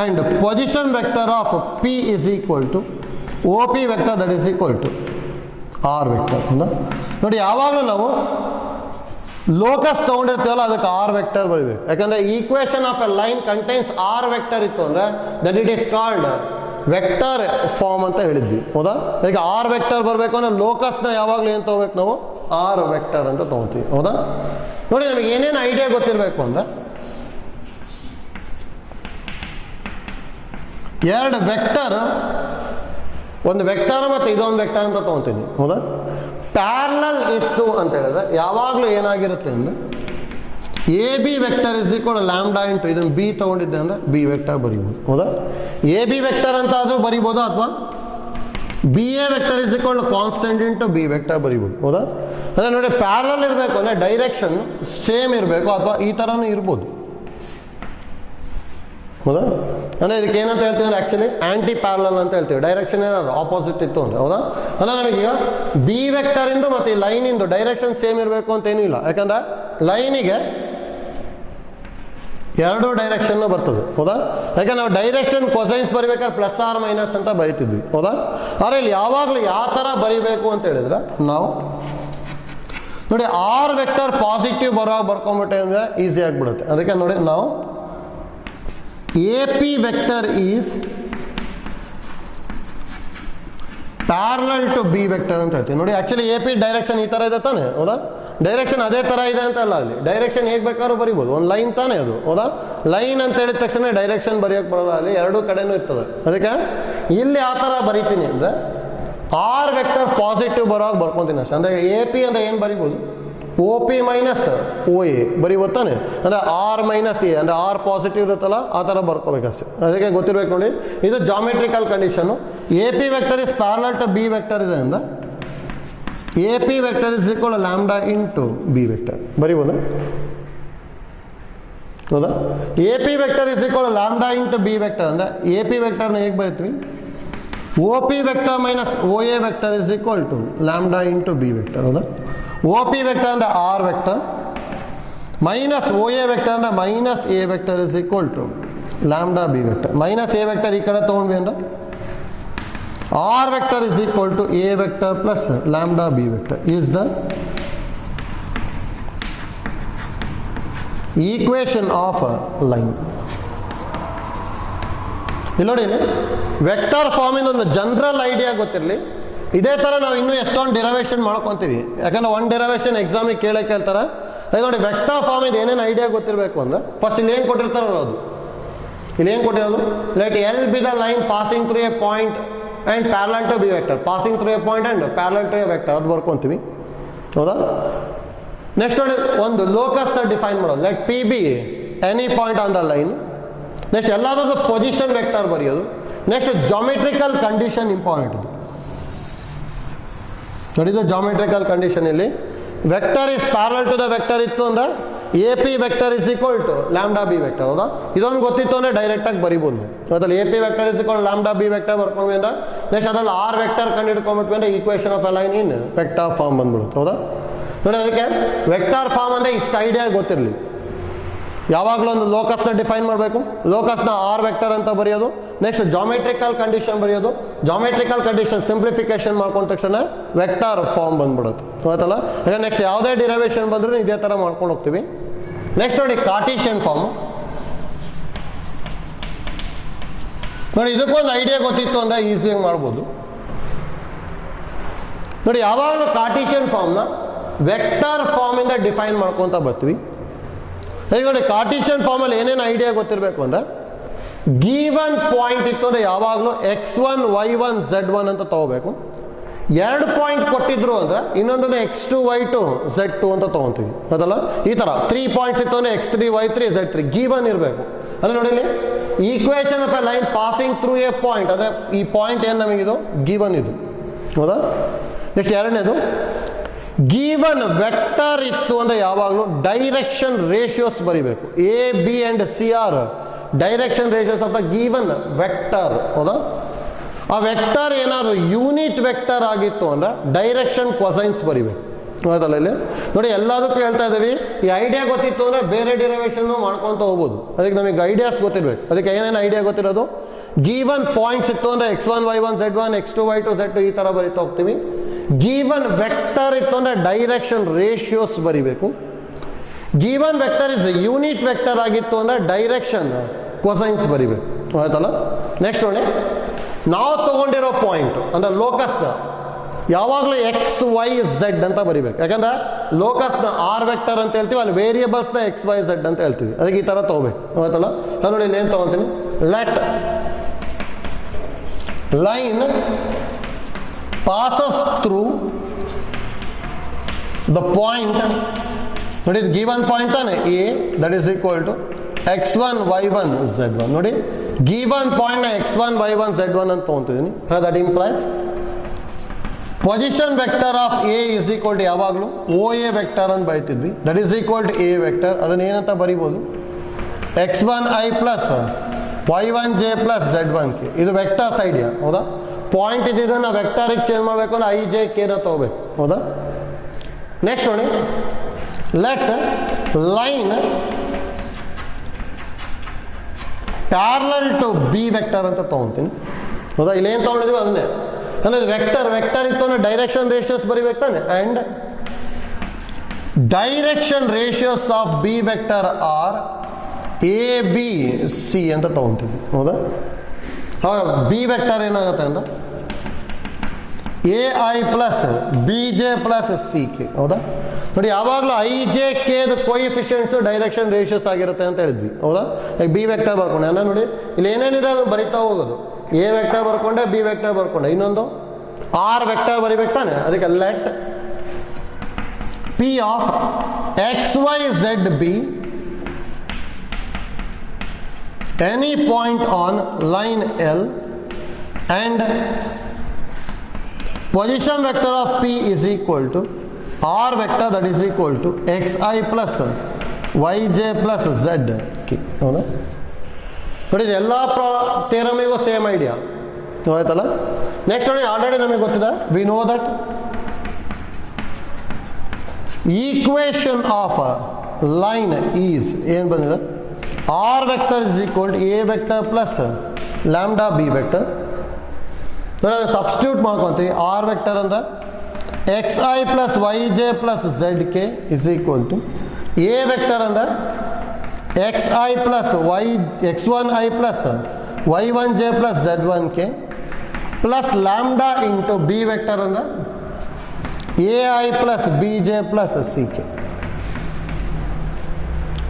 and position vector of P is equal to OP vector that is equal to R vector. ನೋಡಿ ಯಾವಾಗಲೂ ನಾವು locus ತೊಗೊಂಡಿರ್ತೀವಲ್ಲ ಅದಕ್ಕೆ R vector ಬರೀಬೇಕು. ಯಾಕಂದರೆ equation of a line contains r vector ಇತ್ತು ಅಂದರೆ that it is called vector form ಅಂತ ಹೇಳಿದ್ವಿ, ಹೌದಾ? ಈಗ ಆರ್ ವೆಕ್ಟರ್ ಬರಬೇಕು ಅಂದರೆ ಲೋಕಸ್ನ ಯಾವಾಗಲೂ ಏನು ತೊಗೋಬೇಕು ನಾವು? ಆರ್ ವೆಕ್ಟರ್ ಅಂತ ತೊಗೊತೀವಿ, ಹೌದಾ? ನೋಡಿ ನಮಗೆ ಏನೇನು ಐಡಿಯಾ ಗೊತ್ತಿರಬೇಕು ಅಂದರೆ ಎರಡು ವೆಕ್ಟರ್, ಒಂದು ವೆಕ್ಟರ್ ಮತ್ತು ಇದೊಂದು ವೆಕ್ಟರ್ ಅಂತ ತೊಗೊತೀನಿ, ಹೌದಾ? ಪ್ಯಾರಲಲ್ ಇತ್ತು ಅಂತ ಹೇಳಿದ್ರೆ ಯಾವಾಗಲೂ ಏನಾಗಿರುತ್ತೆ ಅಂದರೆ A B vector is equal lambda into ಇದನ್ನು ಬಿ ತೊಗೊಂಡಿದ್ದೆ ಅಂದರೆ ಬಿ ವೆಕ್ಟರ್ ಬರಿಬೋದು, ಹೌದಾ? ಎ ಬಿ ವೆಕ್ಟರ್ ಅಂತ ಆದರೂ ಬರಿಬೋದು, ಅಥವಾ B A vector is equal constant into B vector ಬರಿಬೋದು, ಹೌದಾ? ಅದೇ ನೋಡಿ ಪ್ಯಾರಲಲ್ ಇರಬೇಕು ಅಂದರೆ ಡೈರೆಕ್ಷನ್ ಸೇಮ್ ಇರಬೇಕು, ಅಥವಾ ಈ ಥರನೂ ಇರ್ಬೋದು, ಹೌದಾ? ಅಂದರೆ ಇದಕ್ಕೆ ಏನಂತ ಹೇಳ್ತೀವಿ ಅಂದರೆ ಆ್ಯಕ್ಚುಲಿ ಆ್ಯಂಟಿ ಪ್ಯಾರಲಲ್ ಅಂತ ಹೇಳ್ತೀವಿ. ಡೈರೆಕ್ಷನ್ ಏನಾದ್ರು ಆಪೋಸಿಟ್ ಇತ್ತು ಅಂದರೆ, ಹೌದಾ? ಅಂದರೆ ನಮಗೀಗ ಬಿ ವೆಕ್ಟರಿಂದು ಮತ್ತು ಈ ಲೈನಿಂದು ಡೈರೆಕ್ಷನ್ ಸೇಮ್ ಇರಬೇಕು ಅಂತ ಏನೂ ಇಲ್ಲ. ಯಾಕಂದರೆ ಲೈನಿಗೆ ಎರಡು ಡೈರೆಕ್ಷನ್ನು ಬರ್ತದೆ, ಹೌದಾ? ಯಾಕಂದ್ರೆ ನಾವು ಡೈರೆಕ್ಷನ್ ಕೊಸೈನ್ಸ್ ಬರಿಬೇಕಾದ್ರೆ ಪ್ಲಸ್ ಆರ್ ಮೈನಸ್ ಅಂತ ಬರಿತಿದ್ವಿ, ಹೌದಾ? ಆದರೆ ಇಲ್ಲಿ ಯಾವಾಗಲೂ ಯಾವ ಥರ ಬರಿಬೇಕು ಅಂತ ಹೇಳಿದ್ರೆ ನಾವು ನೋಡಿ ಆರ್ ವೆಕ್ಟರ್ ಪಾಸಿಟಿವ್ ಬರ್ಕೊಂಬಿಟ್ಟೆ ಅಂದರೆ ಈಸಿ ಆಗಿಬಿಡುತ್ತೆ. ಅದಕ್ಕೆ ನೋಡಿ ನಾವು A P vector is parallel to B vector ಅಂತ ಹೇಳ್ತೀವಿ. ನೋಡಿ ಆ್ಯಕ್ಚುಲಿ ಎ ಪಿ ಡೈರೆಕ್ಷನ್ ಈ ಥರ ಇದೆ ತಾನೆ, ಹೌದಾ? ಡೈರೆಕ್ಷನ್ ಅದೇ ಥರ ಇದೆ ಅಂತ ಅಲ್ಲ, ಅಲ್ಲಿ ಡೈರೆಕ್ಷನ್ ಹೇಗೆ ಬೇಕಾದ್ರೂ ಬರಿಬೋದು, ಒಂದು ಲೈನ್ ತಾನೇ ಅದು, ಹೌದಾ? ಲೈನ್ ಅಂತ ಹೇಳಿದ ತಕ್ಷಣ ಡೈರೆಕ್ಷನ್ ಬರೆಯೋಕ್ಕೆ ಬರೋಲ್ಲ, ಅಲ್ಲಿ ಎರಡೂ ಕಡೆನೂ ಇರ್ತದೆ. ಅದಕ್ಕೆ ಇಲ್ಲಿ ಆ ಥರ ಬರಿತೀನಿ ಅಂದರೆ ಆರ್ ವೆಕ್ಟರ್ ಪಾಸಿಟಿವ್ ಬರೋವಾಗ ಬರ್ಕೊತೀನಿ ಅಷ್ಟೇ. ಅಂದರೆ ಎ ಪಿ ಅಂದರೆ ಏನು ಬರಿಬೋದು? O P minus O A ಬರಿಬೋದು ತಾನೆ. ಅಂದರೆ ಆರ್ ಮೈನಸ್ ಎ ಅಂದರೆ ಆರ್ ಪಾಸಿಟಿವ್ ಇರುತ್ತಲ್ಲ ಆ ಥರ ಬರ್ಕೋಬೇಕಷ್ಟೆ. ಅದಕ್ಕೆ ಗೊತ್ತಿರಬೇಕು ನೋಡಿ, ಇದು geometrical condition. A P vector is parallel to B vector ಇದೆ ಅಂದರೆ A P vector is equal lambda into B vector ಬರಿಬೋದು, ಹೌದಾ? A P vector is equal lambda into B vector ಅಂದರೆ ಎ ಪಿ ವೆಕ್ಟರ್ನ ಹೇಗೆ ಬರಿತೀವಿ? O P vector minus O A vector is equal to lambda into B vector, ಹೌದಾ? O P vector ಅಂದರೆ r vector minus O A vector ಅಂದರೆ minus A vector is equal to lambda B vector. Minus A vector ಈ ಕಡೆ ತೊಗೊಂಡ್ವಿ ಅಂದರೆ r vector is equal to A vector plus lambda B vector is the equation of a line. ಇಲ್ಲಿ ನೋಡಿ, vector ಫಾರ್ಮಿಂದ ಒಂದು general idea ಗೊತ್ತಿರಲಿ. ಇದೇ ಥರ ನಾವು ಇನ್ನೂ ಎಷ್ಟೊಂದು ಡಿರವೇಷನ್ ಮಾಡ್ಕೊತೀವಿ, ಯಾಕಂದ್ರೆ ಒಂದು ಡಿರವೇಷನ್ ಎಕ್ಸಾಮಿಗೆ ಕೇಳ್ತಾರೆ. ಅದು ನೋಡಿ ವೆಕ್ಟರ್ ಫಾರ್ಮಿಂದ ಏನೇನು ಐಡಿಯಾ ಗೊತ್ತಿರಬೇಕು ಅಂದರೆ ಫಸ್ಟ್ ಇಲ್ಲಿ ಏನು ಕೊಟ್ಟಿರ್ತಾರಲ್ಲ ಅದು, ಇಲ್ಲಿ ಏನು ಕೊಟ್ಟಿರೋದು? Let L be the line passing through A point and parallel to B vector, passing through A point and parallel to A vector, ಅದು ಬರ್ಕೊತೀವಿ, ಹೌದಾ? ನೆಕ್ಸ್ಟ್ ನೋಡಿ ಒಂದು ಲೋಕಸ್ನ ಡಿಫೈನ್ ಮಾಡೋದು. Let P be any point on the line. Next ಎಲ್ಲಾದ್ರದ್ದು position vector ಬರೆಯೋದು. Next geometrical condition important ಇದು. ನೋಡಿದ್ದು ಜಾಮೆಟ್ರಿಕಲ್ ಕಂಡೀಷನ್ ಇಲ್ಲಿ vector is parallel to the vector ಇತ್ತು ಅಂದರೆ A P vector is equal to lambda B vector, ಹೌದಾ? ಇದೊಂದು ಗೊತ್ತಿತ್ತು ಅಂದರೆ ಡೈರೆಕ್ಟಾಗಿ ಬರಿಬೋದು. ಅದ್ರಲ್ಲಿ A P vector is equal lambda B vector ಬರ್ಕೊಂಡ್ವಿ ಅಂದ್ರೆ ನೆಕ್ಸ್ಟ್ ಅದ್ರಲ್ಲಿ ಆರ್ ವೆಕ್ಟರ್ ಕಂಡು ಹಿಡ್ಕೊಂಡ್ಬಿಟ್ವಿ ಅಂದರೆ equation of a line in vector form ಬಂದ್ಬಿಡುತ್ತೆ, ಹೌದಾ? ನೋಡಿ ಅದಕ್ಕೆ ವೆಕ್ಟರ್ ಫಾರ್ಮ್ ಅಂದರೆ ಇಷ್ಟು ಐಡಿಯಾ ಗೊತ್ತಿರಲಿ. ಯಾವಾಗಲೂ ಒಂದು ಲೋಕಸ್ನ ಡಿಫೈನ್ ಮಾಡಬೇಕು, ಲೋಕಸ್ನ ಆರ್ ವೆಕ್ಟರ್ ಅಂತ ಬರೆಯೋದು. ನೆಕ್ಸ್ಟ್ ಜಾಮೆಟ್ರಿಕಲ್ ಕಂಡೀಷನ್ ಬರೆಯೋದು. ಜಾಮೆಟ್ರಿಕಲ್ ಕಂಡೀಷನ್ ಸಿಂಪ್ಲಿಫಿಕೇಶನ್ ಮಾಡ್ಕೊಂಡ ತಕ್ಷಣ ವೆಕ್ಟರ್ ಫಾರ್ಮ್ ಬಂದ್ಬಿಡುತ್ತೆ, ಗೊತ್ತಲ್ಲ? ಈಗ ನೆಕ್ಸ್ಟ್ ಯಾವುದೇ ಡಿರವೇಷನ್ ಬಂದರೂ ಇದೇ ಥರ ಮಾಡ್ಕೊಂಡು ಹೋಗ್ತೀವಿ. ನೆಕ್ಸ್ಟ್ ನೋಡಿ ಕಾರ್ಟೀಷಿಯನ್ ಫಾರ್ಮ್. ನೋಡಿ ಇದಕ್ಕೊಂದು ಐಡಿಯಾ ಗೊತ್ತಿತ್ತು ಅಂದರೆ ಈಸಿಯಾಗಿ ಮಾಡ್ಬೋದು. ನೋಡಿ ಯಾವಾಗಲೂ ಕಾರ್ಟೀಷಿಯನ್ ಫಾರ್ಮ್ನ ವೆಕ್ಟರ್ ಫಾರ್ಮಿಂದ ಡಿಫೈನ್ ಮಾಡ್ಕೊತ ಬರ್ತೀವಿ. ಈಗ ನೋಡಿ ಕಾರ್ಟೀಷಿಯನ್ ಫಾರ್ಮಲ್ಲಿ ಏನೇನು ಐಡಿಯಾ ಗೊತ್ತಿರಬೇಕು ಅಂದರೆ ಗಿವನ್ ಪಾಯಿಂಟ್ ಇತ್ತು ಅಂದರೆ ಯಾವಾಗಲೂ x1 y1 z1 ಅಂತ ತಗೋಬೇಕು. ಎರಡು ಪಾಯಿಂಟ್ ಕೊಟ್ಟಿದ್ರು ಅಂದರೆ ಇನ್ನೊಂದನ್ನು x2 y2 z2 ಅಂತ ತೊಗೊತೀವಿ, ಅದಲ್ಲ? ಈ ಥರ 3 ಪಾಯಿಂಟ್ಸ್ ಇತ್ತು ಅಂದರೆ x3 y3 z3 ಗಿವನ್ ಇರಬೇಕು. ಅಂದರೆ ನೋಡಿ ಇಲ್ಲಿ equation of a line passing through A point, ಅಂದರೆ ಈ ಪಾಯಿಂಟ್ ಏನು ನಮಗಿದು ಗಿವನ್ ಇದು, ಹೌದಾ? ನೆಕ್ಸ್ಟ್ ಎರಡನೇದು ಗಿವನ್ ವೆಕ್ಟರ್ ಇತ್ತು ಅಂದರೆ ಯಾವಾಗಲೂ ಡೈರೆಕ್ಷನ್ ರೇಷಿಯೋಸ್ ಬರಿಬೇಕು. A B and C are direction ratios of the given vector, ಹೌದಾ? ಆ ವೆಕ್ಟರ್ ಏನಾದರೂ ಯೂನಿಟ್ ವೆಕ್ಟರ್ ಆಗಿತ್ತು ಅಂದರೆ ಡೈರೆಕ್ಷನ್ ಕೊಸೈನ್ಸ್ ಬರಿಬೇಕು. ಆಯ್ತಲ್ಲ. ಇಲ್ಲಿ ನೋಡಿ ಎಲ್ಲದಕ್ಕೂ ಹೇಳ್ತಾ ಇದ್ದೀವಿ, ಈ ಐಡಿಯಾ ಗೊತ್ತಿತ್ತು ಅಂದರೆ ಬೇರೆ ಡಿರೈವೇಷನ್ ಮಾಡ್ಕೊತ ಹೋಗ್ಬೋದು. ಅದಕ್ಕೆ ನಮಗೆ ಐಡಿಯಾಸ್ ಗೊತ್ತಿರಬೇಕು. ಅದಕ್ಕೆ ಏನೇನು ಐಡಿಯಾ ಗೊತ್ತಿರೋದು, ಗಿವನ್ ಪಾಯಿಂಟ್ಸ್ ಇತ್ತು ಅಂದರೆ x1 y1 z1 x2 y2 z2 ಈ ಥರ ಬರೀತಾ ಹೋಗ್ತೀವಿ. ಗಿವನ್ ವೆಕ್ಟರ್ ಇತ್ತು ಅಂದರೆ ಡೈರೆಕ್ಷನ್ ರೇಷಿಯೋಸ್ ಬರಿಬೇಕು. Given vector is unit vector ಆಗಿತ್ತು ಅಂದರೆ ಡೈರೆಕ್ಷನ್ ಕೊಸೈನ್ಸ್ ಬರಿಬೇಕು. ಆಯ್ತಲ್ಲ. ನೆಕ್ಸ್ಟ್ ನೋಡಿ, ನಾವು ತಗೊಂಡಿರೋ ಪಾಯಿಂಟ್ ಅಂದರೆ ಲೋಕಸ್ನ ಯಾವಾಗಲೂ ಎಕ್ಸ್ ವೈ ಝೆಡ್ ಅಂತ ಬರಿಬೇಕು. ಯಾಕಂದ್ರೆ ಲೋಕಸ್ನ ಆರ್ ವೆಕ್ಟರ್ ಅಂತ ಹೇಳ್ತೀವಿ, ಅಲ್ಲಿ ವೇರಿಯಬಲ್ಸ್ನ ಎಕ್ಸ್ ವೈ ಝೆಡ್ ಅಂತ ಹೇಳ್ತೀವಿ. ಅದಕ್ಕೆ ಈ ಥರ ತೊಗೋಬೇಕು. ಆಯ್ತಲ್ಲ. ನಾನು ನೋಡಿ ಇಲ್ಲಿ ಏನು ತೊಗೊತೀನಿ, let line passes through the point, ನೋಡಿ ಗಿವನ್ ಪಾಯಿಂಟ್ ತಾನೆ A, that is equal to x1 y1 z1. ನೋಡಿ given point x1 y1 z1 ಅಂತ ತೊಗೊಂತಿದ್ದೀನಿ. That implies position vector of A is equal to ಯಾವಾಗಲೂ ಓ ಎ ವೆಕ್ಟರ್ ಅಂತ ಬೈತಿದ್ವಿ. That is equal to A vector. ಅದನ್ನ ಏನಂತ ಬರಿಬೋದು, x1i plus y1j plus z1k. ಇದು ವೆಕ್ಟರ್ಸ್ ಐಡಿಯಾ, ಹೌದಾ. ಪಾಯಿಂಟ್ ಇದ್ದಿದ್ದನ್ನು ವೆಕ್ಟರಿಗೆ ಚೇಂಜ್ ಮಾಡಬೇಕು ಅಂದ್ರೆ i j k ನ ತಗೋಬೇಕು, ಹೌದಾ. ನೆಕ್ಸ್ಟ್ ನೋಡಿ, let line parallel to B vector ಅಂತ ತೊಗೊತೀನಿ, ಹೌದಾ. ಇಲ್ಲಿ ಏನು ತೊಗೊಂಡಿದ್ವಿ ಅದನ್ನೇ, ಅಂದರೆ ವೆಕ್ಟರ್ ಇತ್ತು ಅಂದರೆ ಡೈರೆಕ್ಷನ್ ರೇಷಿಯೋಸ್ ಬರಿಬೇಕು ತಾನೆ. And direction ratios of B vector are a B C ಅಂತ ತೊಗೊತೀವಿ, ಹೌದಾ. ಹಾಗಾಗಿ ಬಿ ವೆಕ್ಟರ್ ಏನಾಗುತ್ತೆ ಅಂದ್ರೆ a i plus B j plus C k, ಹೌದಾ. ನೋಡಿ ಯಾವಾಗಲೂ ಐ ಜೆ ಕೆದು ಕೋಯಿಫಿಷಿಯೆಂಟ್ಸು ಡೈರೆಕ್ಷನ್ ರೇಷಿಯೋಸ್ ಆಗಿರುತ್ತೆ ಅಂತ ಹೇಳಿದ್ವಿ, ಹೌದಾ. ಈಗ ಬಿ ವೆಕ್ಟರ್ ಬರ್ಕೊಂಡೆ ಅಂದರೆ ನೋಡಿ ಇಲ್ಲಿ ಏನೇನಿದೆ ಅದು ಬರಿತಾ ಹೋಗೋದು. ಎ ವೆಕ್ಟರ್ ಬರ್ಕೊಂಡೆ, ಬಿ ವೆಕ್ಟರ್ ಬರ್ಕೊಂಡೆ, ಇನ್ನೊಂದು ಆರ್ ವೆಕ್ಟರ್ ಬರಿಬೇಕು ತಾನೆ. ಅದಕ್ಕೆ let P of x y z be any point on line l and position vector of P is equal to R vector, that is equal to xi plus yj plus zk. ಹೌದಾ. ನೋಡಿ ಎಲ್ಲ ಥಿಯರಮಿಗೂ same idea ಆಯ್ತಲ್ಲ. Next ನೋಡಿ, already ನಮಗೆ ಗೊತ್ತಿದೆ, we know that equation of line is ಏನು ಬಂದಿದೆ, r vector is equal to A vector plus lambda B vector. Substitute ಮಾಡ್ಕೊತೀವಿ. ಆರ್ ವೆಕ್ಟರ್ ಅಂದ್ರೆ x i plus y j plus z k is equal to A vector ಅಂದ್ರೆ x i plus y x1 i plus y1 j plus z1 k plus lambda into B vector ಅಂದ್ರೆ a i plus B j plus C k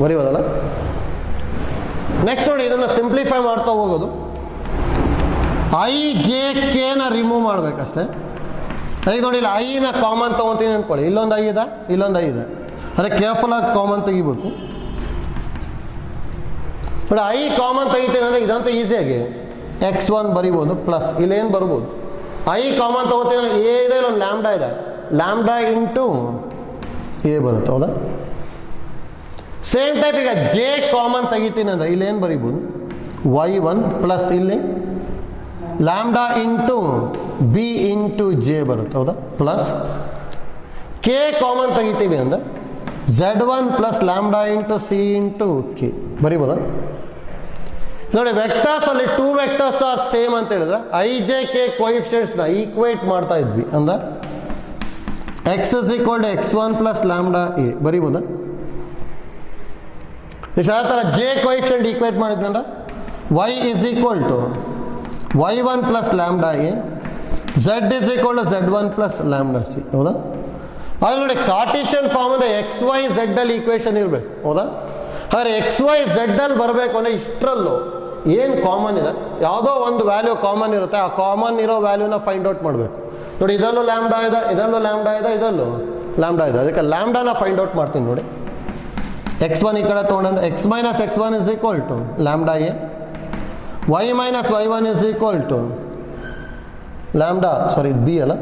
ಬರೀಬೋದಲ್ಲ. Next ನೋಡಿ, ಇದನ್ನು simplify ಮಾಡ್ತಾ ಹೋಗೋದು. I j ಕೆನ remove ಮಾಡಬೇಕಷ್ಟೇ. ಅದಕ್ಕೆ ನೋಡಿ, ಇಲ್ಲಿ ಐನ ಕಾಮನ್ ತೊಗೊತೀನಿ ಅಂದ್ಕೊಳ್ಳಿ. ಇಲ್ಲೊಂದು ಐ ಇದೆ, ಇಲ್ಲೊಂದು ಐ ಇದೆ. ಅದಕ್ಕೆ ಕೇರ್ಫುಲ್ಲಾಗಿ ಕಾಮನ್ ತೆಗಿಬೇಕು. ನೋಡಿ, ಐ ಕಾಮನ್ ತೆಗಿತೀನಿ ಅಂದರೆ ಇದಂತೂ ಈಸಿಯಾಗಿ x1 ಬರಿಬೋದು ಪ್ಲಸ್ ಇಲ್ಲೇನು ಬರ್ಬೋದು. ಐ ಕಾಮನ್ ತೊಗೋತೀನಿ ಅಂದರೆ ಎ ಇದೆ, ಇಲ್ಲೊಂದು ಲ್ಯಾಂಬ್ಡಾ ಇದೆ, ಲ್ಯಾಂಬ್ಡಾ ಇಂಟು ಎ ಬರುತ್ತೆ, ಹೌದಾ. ಸೇಮ್ ಟೈಪ್ ಈಗ ಜೆ ಕಾಮನ್ ತೆಗಿತೀನಿ ಅಂದರೆ ಇಲ್ಲೇನು ಬರಿಬೋದು, y1 ಪ್ಲಸ್ ಇಲ್ಲಿ lambda into B into j ಬರುತ್ತೆ, ಹೌದಾ. ಪ್ಲಸ್ ಕೆ ಕಾಮನ್ ತೆಗಿತೀವಿ ಅಂದರೆ z1 plus lambda into C into k ಬರಿಬೋದಾ. ನೋಡಿ, ವೆಕ್ಟರ್ಸ್ ಅಲ್ಲಿ ಟೂ ವೆಕ್ಟರ್ಸ್ ಆರ್ ಸೇಮ್ ಅಂತ ಹೇಳಿದ್ರೆ ಐ ಜೆ ಕೆ ಕೋಯಿಫಿಷಿಯೆಂಟ್ಸ್ನ ಈಕ್ವೇಟ್ ಮಾಡ್ತಾ ಇದ್ವಿ ಅಂದ್ರೆ x is equal to x1 plus lambda A ಬರಿಬೋದಾ. ಆ ಥರ ಜೆ ಕೋಯಿಫಿಷಿಯೆಂಟ್ ಈಕ್ವೇಟ್ ಮಾಡಿದ್ವಿ ಅಂದ್ರೆ y is equal to y1 plus lambda a, z is equal to z1 plus lambda c, ಹೌದಾ. ಆದರೆ ನೋಡಿ, ಕಾರ್ಟಿಷಿಯನ್ ಫಾರ್ಮ್ ಅಂದರೆ ಎಕ್ಸ್ ವೈ ಝೆಡ್ ಅಲ್ಲಿ ಈಕ್ವೇಷನ್ ಇರಬೇಕು, ಹೌದಾ. ಆದರೆ ಎಕ್ಸ್ ವೈ ಝೆಡ್ ಅಲ್ಲಿ ಬರಬೇಕು ಅಂದರೆ ಇಷ್ಟರಲ್ಲೂ ಏನು ಕಾಮನ್ ಇದೆ, ಯಾವುದೋ ಒಂದು ವ್ಯಾಲ್ಯೂ ಕಾಮನ್ ಇರುತ್ತೆ. ಆ ಕಾಮನ್ ಇರೋ ವ್ಯಾಲ್ಯೂನ ಫೈಂಡ್ ಔಟ್ ಮಾಡಬೇಕು. ನೋಡಿ, ಇದರಲ್ಲೂ ಲ್ಯಾಂಬ್ಡಾ ಇದೆ, ಇದರಲ್ಲೂ ಲ್ಯಾಂಬ್ಡಾ ಇದೆ, ಇದರಲ್ಲೂ ಲ್ಯಾಂಬ್ಡಾ ಇದೆ. ಅದಕ್ಕೆ ಲ್ಯಾಂಬ್ಡಾನ ಫೈಂಡ್ ಔಟ್ ಮಾಡ್ತೀನಿ. ನೋಡಿ, x1 ಈ ಕಡೆ ತೊಗೊಂಡ್ರೆ x minus x1 is equal to lambda A, y minus y1 is equal to lambda, sorry B ಅಲ್ಲ,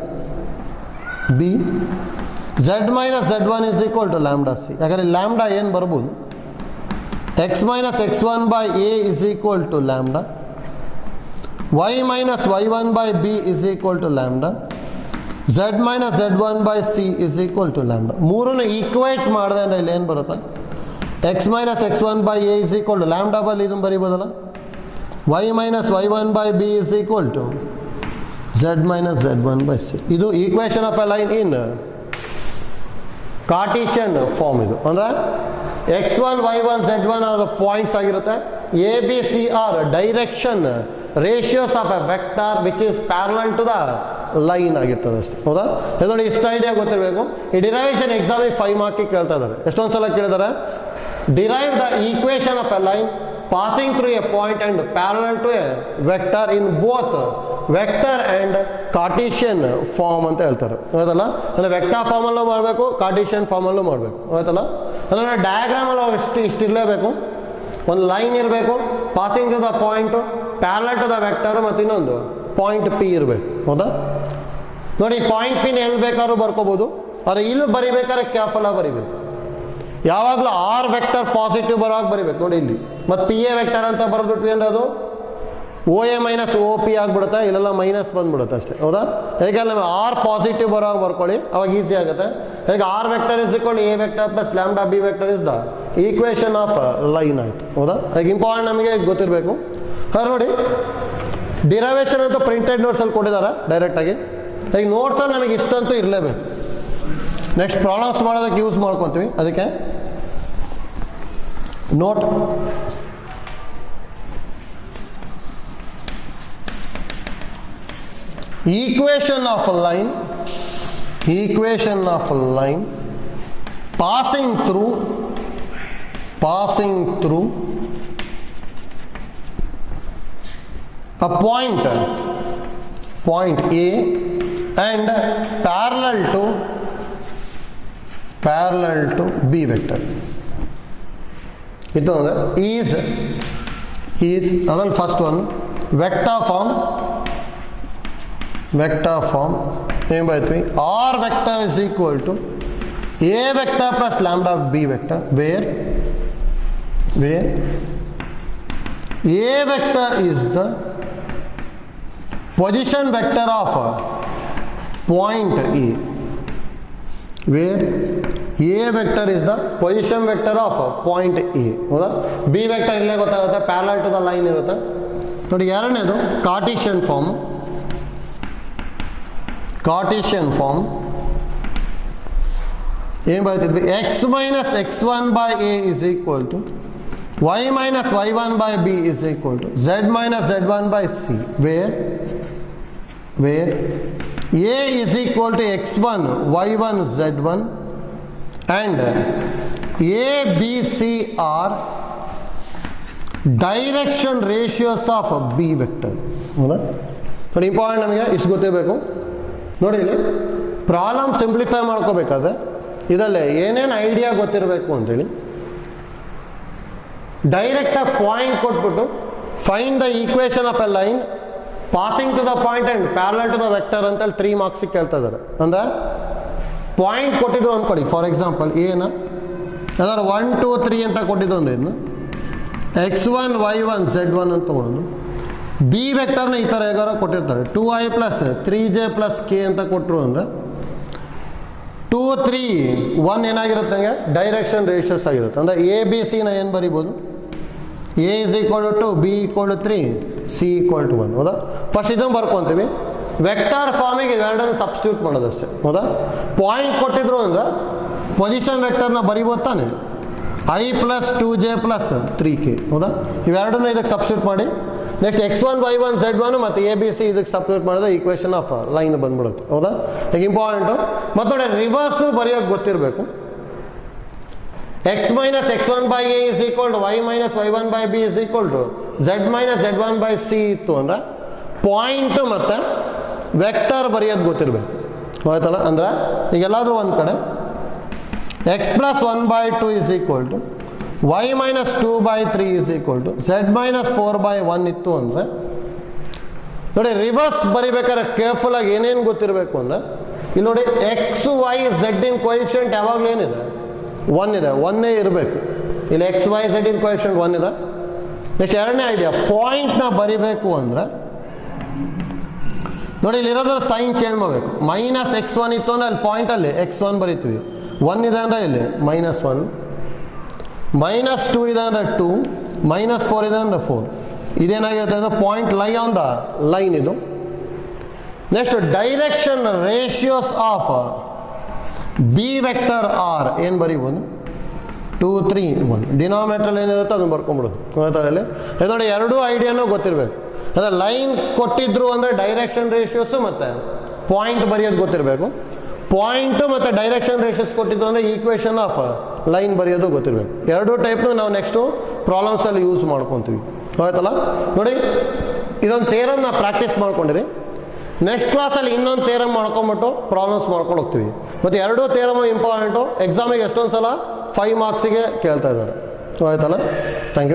B, z minus z1 is equal to lambda C. ಯಾಕಂದರೆ ಲ್ಯಾಂಬ್ಡಾ ಏನು ಬರ್ಬೋದು, x minus x1 by A is equal to lambda, y minus y1 by B is equal to lambda, z minus z1 by C is equal to lambda. ಮೂರನ್ನು equate ಮಾಡಿದೆ ಅಂದರೆ ಇಲ್ಲಿ ಏನು ಬರುತ್ತೆ, x minus x1 by A is equal to lambda ಬಲ್ಲಿ ಇದನ್ನು ಬರೀಬೋದಲ್ಲ, y minus y1 by B is equal to z minus z1 by C. ಇದು equation of a line in Cartesian form. ಇದು ಅಂದರೆ x1 y1 z1 ಅನ್ನೋದು points ಆಗಿರುತ್ತೆ, A B C are direction ratios of a vector which is parallel to the line ಆಗಿರ್ತದೆ ಅಷ್ಟೇ. ಹೌದಾ? ಇದು ನೋಡಿ, ಇಷ್ಟು ಐಡಿಯಾ ಗೊತ್ತಿರಬೇಕು. ಈ ಡಿರೈವೇಷನ್ ಎಕ್ಸಾಮಿಗೆ 5 ಮಾರ್ಕಿಗೆ ಕೇಳ್ತಾ ಇದ್ದಾರೆ. ಎಷ್ಟೊಂದು ಸಲ ಕೇಳಿದ್ದಾರೆ, derive the equation of a line passing through A point and parallel to A vector in both vector and Cartesian form ಅಂತ ಹೇಳ್ತಾರೆ. ಹೌದಲ್ಲ? ಅಂದರೆ ವೆಕ್ಟರ್ ಫಾರ್ಮಲ್ಲೂ ಮಾಡಬೇಕು, ಕಾರ್ಟೀಷಿಯನ್ ಫಾರ್ಮಲ್ಲೂ ಮಾಡಬೇಕು. ಹೌದಲ್ಲ? ಅಂದರೆ ಡಯಾಗ್ರಾಮಲ್ಲಿ ಇಷ್ಟಿರಲೇಬೇಕು. ಒಂದು ಲೈನ್ ಇರಬೇಕು, passing to the point, parallel to the vector, ಮತ್ತು ಇನ್ನೊಂದು ಪಾಯಿಂಟ್ ಪಿ ಇರಬೇಕು. ಹೌದಾ? ನೋಡಿ, ಪಾಯಿಂಟ್ ಪಿನ ಎಲ್ಲಿ ಬೇಕಾದ್ರೂ ಬರ್ಕೋಬೋದು, ಆದರೆ ಇಲ್ಲಿ ಬರಿಬೇಕಾದ್ರೆ ಕೇರ್ಫುಲ್ಲಾಗಿ ಬರಿಬೇಕು. ಯಾವಾಗಲೂ ಆರ್ ವೆಕ್ಟರ್ ಪಾಸಿಟಿವ್ ಬರೋವಾಗ ಬರಿಬೇಕು. ನೋಡಿ ಇಲ್ಲಿ ಮತ್ತು ಪಿ ಎ ವೆಕ್ಟರ್ ಅಂತ ಬರೆದ್ಬಿಟ್ವಿ ಅಂದರೆ ಅದು O A minus O P ಆಗಿಬಿಡುತ್ತೆ, ಇಲ್ಲೆಲ್ಲ ಮೈನಸ್ ಬಂದ್ಬಿಡುತ್ತೆ ಅಷ್ಟೇ. ಹೌದಾ? ಹೇಗೆ ನಮಗೆ ಆರ್ ಪಾಸಿಟಿವ್ ಬರೋವಾಗ ಬರ್ಕೊಳ್ಳಿ, ಅವಾಗ ಈಸಿ ಆಗುತ್ತೆ. ಹೇಗೆ r vector is equal a vector plus lambda B vector is the equation of line ಆಯಿತು. ಹೌದಾ? ಹೇಗೆ ಇಂಪಾರ್ಟೆಂಟ್ ನಮಗೆ ಗೊತ್ತಿರಬೇಕು. ಹಾಗೆ ನೋಡಿ, ಡಿರೈವೇಷನ್ ಅಂತೂ ಪ್ರಿಂಟೆಡ್ ನೋಟ್ಸಲ್ಲಿ ಕೊಟ್ಟಿದ್ದಾರೆ ಡೈರೆಕ್ಟಾಗಿ. ಈಗ ನೋಟ್ಸಲ್ಲಿ ನಮಗೆ ಇಷ್ಟಂತೂ ಇರಲೇಬೇಕು. ನೆಕ್ಸ್ಟ್ ಪ್ರಾಬ್ಲಮ್ಸ್ ಮಾಡೋದಕ್ಕೆ ಯೂಸ್ ಮಾಡ್ಕೊತೀವಿ. ಅದಕ್ಕೆ note equation of a line passing through a point A and parallel to B vector. ಇದು is ಅದನ್ನು ಫಸ್ಟ್ ಒನ್ ವೆಕ್ಟರ್ ಫಾರ್ಮ್ ಏನು ಬರೀತೀವಿ, r vector is equal to A vector plus lambda B vector, where A vector is the position vector of point A, where A vector is the position vector of point A. ಹೌದಾ? B vector ಇಲ್ಲೇ ಗೊತ್ತಾಗುತ್ತೆ, parallel to the line ಇರುತ್ತೆ. ನೋಡಿ, ಎರಡನೇದು Cartesian form ಏನು ಬರೀತಿದ್ವಿ, x minus x1 by A is equal to y minus y1 by B is equal to z minus z1 by C, where a is equal to x1 y1 z1 and a b c are direction ratios of b vector. ಹೌದಾ? ನೋಡಿ, important ನಮಗೆ ಇಷ್ಟು ಗೊತ್ತಿರಬೇಕು. ನೋಡಿ, ಇಲ್ಲಿ problem simplify ಮಾಡ್ಕೋಬೇಕಾದ್ರೆ ಇದಲ್ಲೇ ಏನೇನು idea ಗೊತ್ತಿರಬೇಕು ಅಂತೇಳಿ ಡೈರೆಕ್ಟಾಗಿ ಪಾಯಿಂಟ್ ಕೊಟ್ಬಿಟ್ಟು find the equation of a line passing to the point and parallel to the vector ಅಂತೇಳಿ 3 ಮಾರ್ಕ್ಸಿಗೆ ಕೇಳ್ತಾ ಇದ್ದಾರೆ. ಅಂದರೆ ಪಾಯಿಂಟ್ ಕೊಟ್ಟಿದ್ರು ಅಂದ್ಕೊಳ್ಳಿ, ಫಾರ್ ಎಕ್ಸಾಂಪಲ್ ಏನ ಅಂದರೆ 1 2 3 ಅಂತ ಕೊಟ್ಟಿದ್ರು ಅಂದ್ರೆ ಇದನ್ನು x1 y1 z1 ಅಂತ ತೊಗೊಳೋದು. ಬಿ ವೆಕ್ಟರ್ನ ಈ ಥರ ಹೇಗಾರ ಕೊಟ್ಟಿರ್ತಾರೆ, 2i plus 3j plus K ಅಂತ ಕೊಟ್ಟರು ಅಂದರೆ 2 3 1 ಏನಾಗಿರುತ್ತೆ, ನನಗೆ ಡೈರೆಕ್ಷನ್ ರೇಷಿಯೋಸ್ ಆಗಿರುತ್ತೆ. ಅಂದರೆ ಎ ಬಿ ಸಿನ ಏನು ಬರಿಬೋದು, a is equal to b equal to 3 c equal to 1. ಹೌದಾ? ಫಸ್ಟ್ ಇದನ್ನು ಬರ್ಕೊತೀವಿ. ವೆಕ್ಟರ್ ಫಾರ್ಮಿಗೆ ಇವೆರಡನ್ನು ಸಬ್ಸ್ಟಿಟ್ಯೂಟ್ ಮಾಡೋದಷ್ಟೇ. ಹೌದಾ? ಪಾಯಿಂಟ್ ಕೊಟ್ಟಿದ್ರು ಅಂದ್ರೆ ಪೊಸಿಷನ್ ವೆಕ್ಟರ್ನ ಬರಿಬೋದು ತಾನೆ, i plus 2j plus 3k. ಹೌದಾ? ಇವೆರಡನ್ನೂ ಇದಕ್ಕೆ ಸಬ್ಸ್ಟಿಟ್ಯೂಟ್ ಮಾಡಿ ನೆಕ್ಸ್ಟ್ x1 y1 z1 ಮತ್ತು ಎ ಬಿ ಸಿ ಇದಕ್ಕೆ ಸಬ್ಸ್ಟಿಟ್ಯೂಟ್ ಮಾಡಿದ್ರೆ ಈಕ್ವೇಷನ್ ಆಫ್ ಲೈನ್ ಬಂದ್ಬಿಡುತ್ತೆ. ಹೌದಾ? ಈಗ ಇಂಪಾರ್ಟೆಂಟು. ಮತ್ತು ನೋಡಿ, ರಿವರ್ಸು ಬರೆಯೋಕ್ಕೆ ಗೊತ್ತಿರಬೇಕು. x minus x1 by A is equal to y minus y1 by B is equal to z minus z1 by c ಇತ್ತು ಅಂದರೆ ಪಾಯಿಂಟು ಮತ್ತು ವೆಕ್ಟರ್ ಬರೆಯೋದು ಗೊತ್ತಿರಬೇಕು. ಆಯ್ತಲ್ಲ? ಅಂದ್ರೆ ಈಗ ಎಲ್ಲಾದರೂ ಒಂದು ಕಡೆ x plus 1 by 2 is equal to y minus 2 by 3 is equal to z minus 4 by 1 ಇತ್ತು ಅಂದರೆ ನೋಡಿ, ರಿವರ್ಸ್ ಬರಿಬೇಕಾದ್ರೆ ಕೇರ್ಫುಲ್ಲಾಗಿ ಏನೇನು ಗೊತ್ತಿರಬೇಕು ಅಂದರೆ ಇಲ್ಲಿ ನೋಡಿ, ಎಕ್ಸ್ ವೈ ಝೆಡ್ ಇನ್ ಕೋಎಫಿಷಿಯಂಟ್ ಯಾವಾಗಲೂ ಏನಿದೆ, 1 ಇದೆ, 1 ಇರಬೇಕು. ಇಲ್ಲಿ ಎಕ್ಸ್ ವೈ ಝೆಡ್ ಇನ್ ಕೋಎಫಿಷಿಯಂಟ್ 1 ಇದೆ. ನೆಕ್ಸ್ಟ್ ಎರಡನೇ ಐಡಿಯಾ, ಪಾಯಿಂಟ್ನ ಬರಿಬೇಕು ಅಂದರೆ ನೋಡಿ ಇಲ್ಲಿರೋದ್ರ ಸೈನ್ ಚೇಂಜ್ ಮಾಡಬೇಕು. -x1 ಇತ್ತು ಅಂದರೆ ಅಲ್ಲಿ ಪಾಯಿಂಟಲ್ಲಿ x1 ಬರೀತೀವಿ. 1 ಇದೆ ಅಂದರೆ ಇಲ್ಲಿ -1, -2 ಇದೆ ಅಂದರೆ 2, -4 ಇದೆ ಅಂದರೆ 4. ಇದೇನಾಗಿರುತ್ತೆ ಅಂದರೆ point lie on the line ಇದು. Next direction ratios of B vector are ಏನು ಬರೀಬೋದು? 2, 3, 1. ಡಿನಾಮಿನೇಟರ್ ಏನಿರುತ್ತೆ ಅದನ್ನು ಬರ್ಕೊಂಡ್ಬಿಡೋದು. ಗೊತ್ತಾಗಲಿ ಇದು ನೋಡಿ, ಎರಡೂ ಐಡಿಯಾನೂ ಗೊತ್ತಿರಬೇಕು. ಅಂದರೆ ಲೈನ್ ಕೊಟ್ಟಿದ್ರು ಅಂದರೆ ಡೈರೆಕ್ಷನ್ ರೇಷಿಯೋಸು ಮತ್ತು ಪಾಯಿಂಟ್ ಬರೆಯೋದು ಗೊತ್ತಿರಬೇಕು. ಪಾಯಿಂಟು ಮತ್ತು ಡೈರೆಕ್ಷನ್ ರೇಷಿಯೋಸ್ ಕೊಟ್ಟಿದ್ರು ಅಂದರೆ ಈಕ್ವೇಷನ್ ಆಫ್ ಲೈನ್ ಬರೆಯೋದು ಗೊತ್ತಿರಬೇಕು. ಎರಡೂ ಟೈಪ್ನು ನಾವು ನೆಕ್ಸ್ಟು ಪ್ರಾಬ್ಲಮ್ಸಲ್ಲಿ ಯೂಸ್ ಮಾಡ್ಕೊತೀವಿ. ಆಯ್ತಲ್ಲ ನೋಡಿ, ಇದೊಂದು ಥಿಯರಮ್ ನಾವು ಪ್ರಾಕ್ಟೀಸ್ ಮಾಡ್ಕೊಂಡಿರಿ. ನೆಕ್ಸ್ಟ್ ಕ್ಲಾಸಲ್ಲಿ ಇನ್ನೊಂದು ಥಿಯರಮ್ ಮಾಡ್ಕೊಂಬಿಟ್ಟು ಪ್ರಾಬ್ಲಮ್ಸ್ ಮಾಡ್ಕೊಂಡು ಹೋಗ್ತೀವಿ. ಮತ್ತು ಎರಡೂ ಥಿಯರಮ್ ಇಂಪಾರ್ಟೆಂಟು. ಎಕ್ಸಾಮಿಗೆ ಎಷ್ಟೊಂದು ಸಲ 5 ಮಾರ್ಕ್ಸಿಗೆ ಕೇಳ್ತಾ ಇದ್ದಾರೆ. ಆಯ್ತಲ್ಲ, ಥ್ಯಾಂಕ್ ಯು.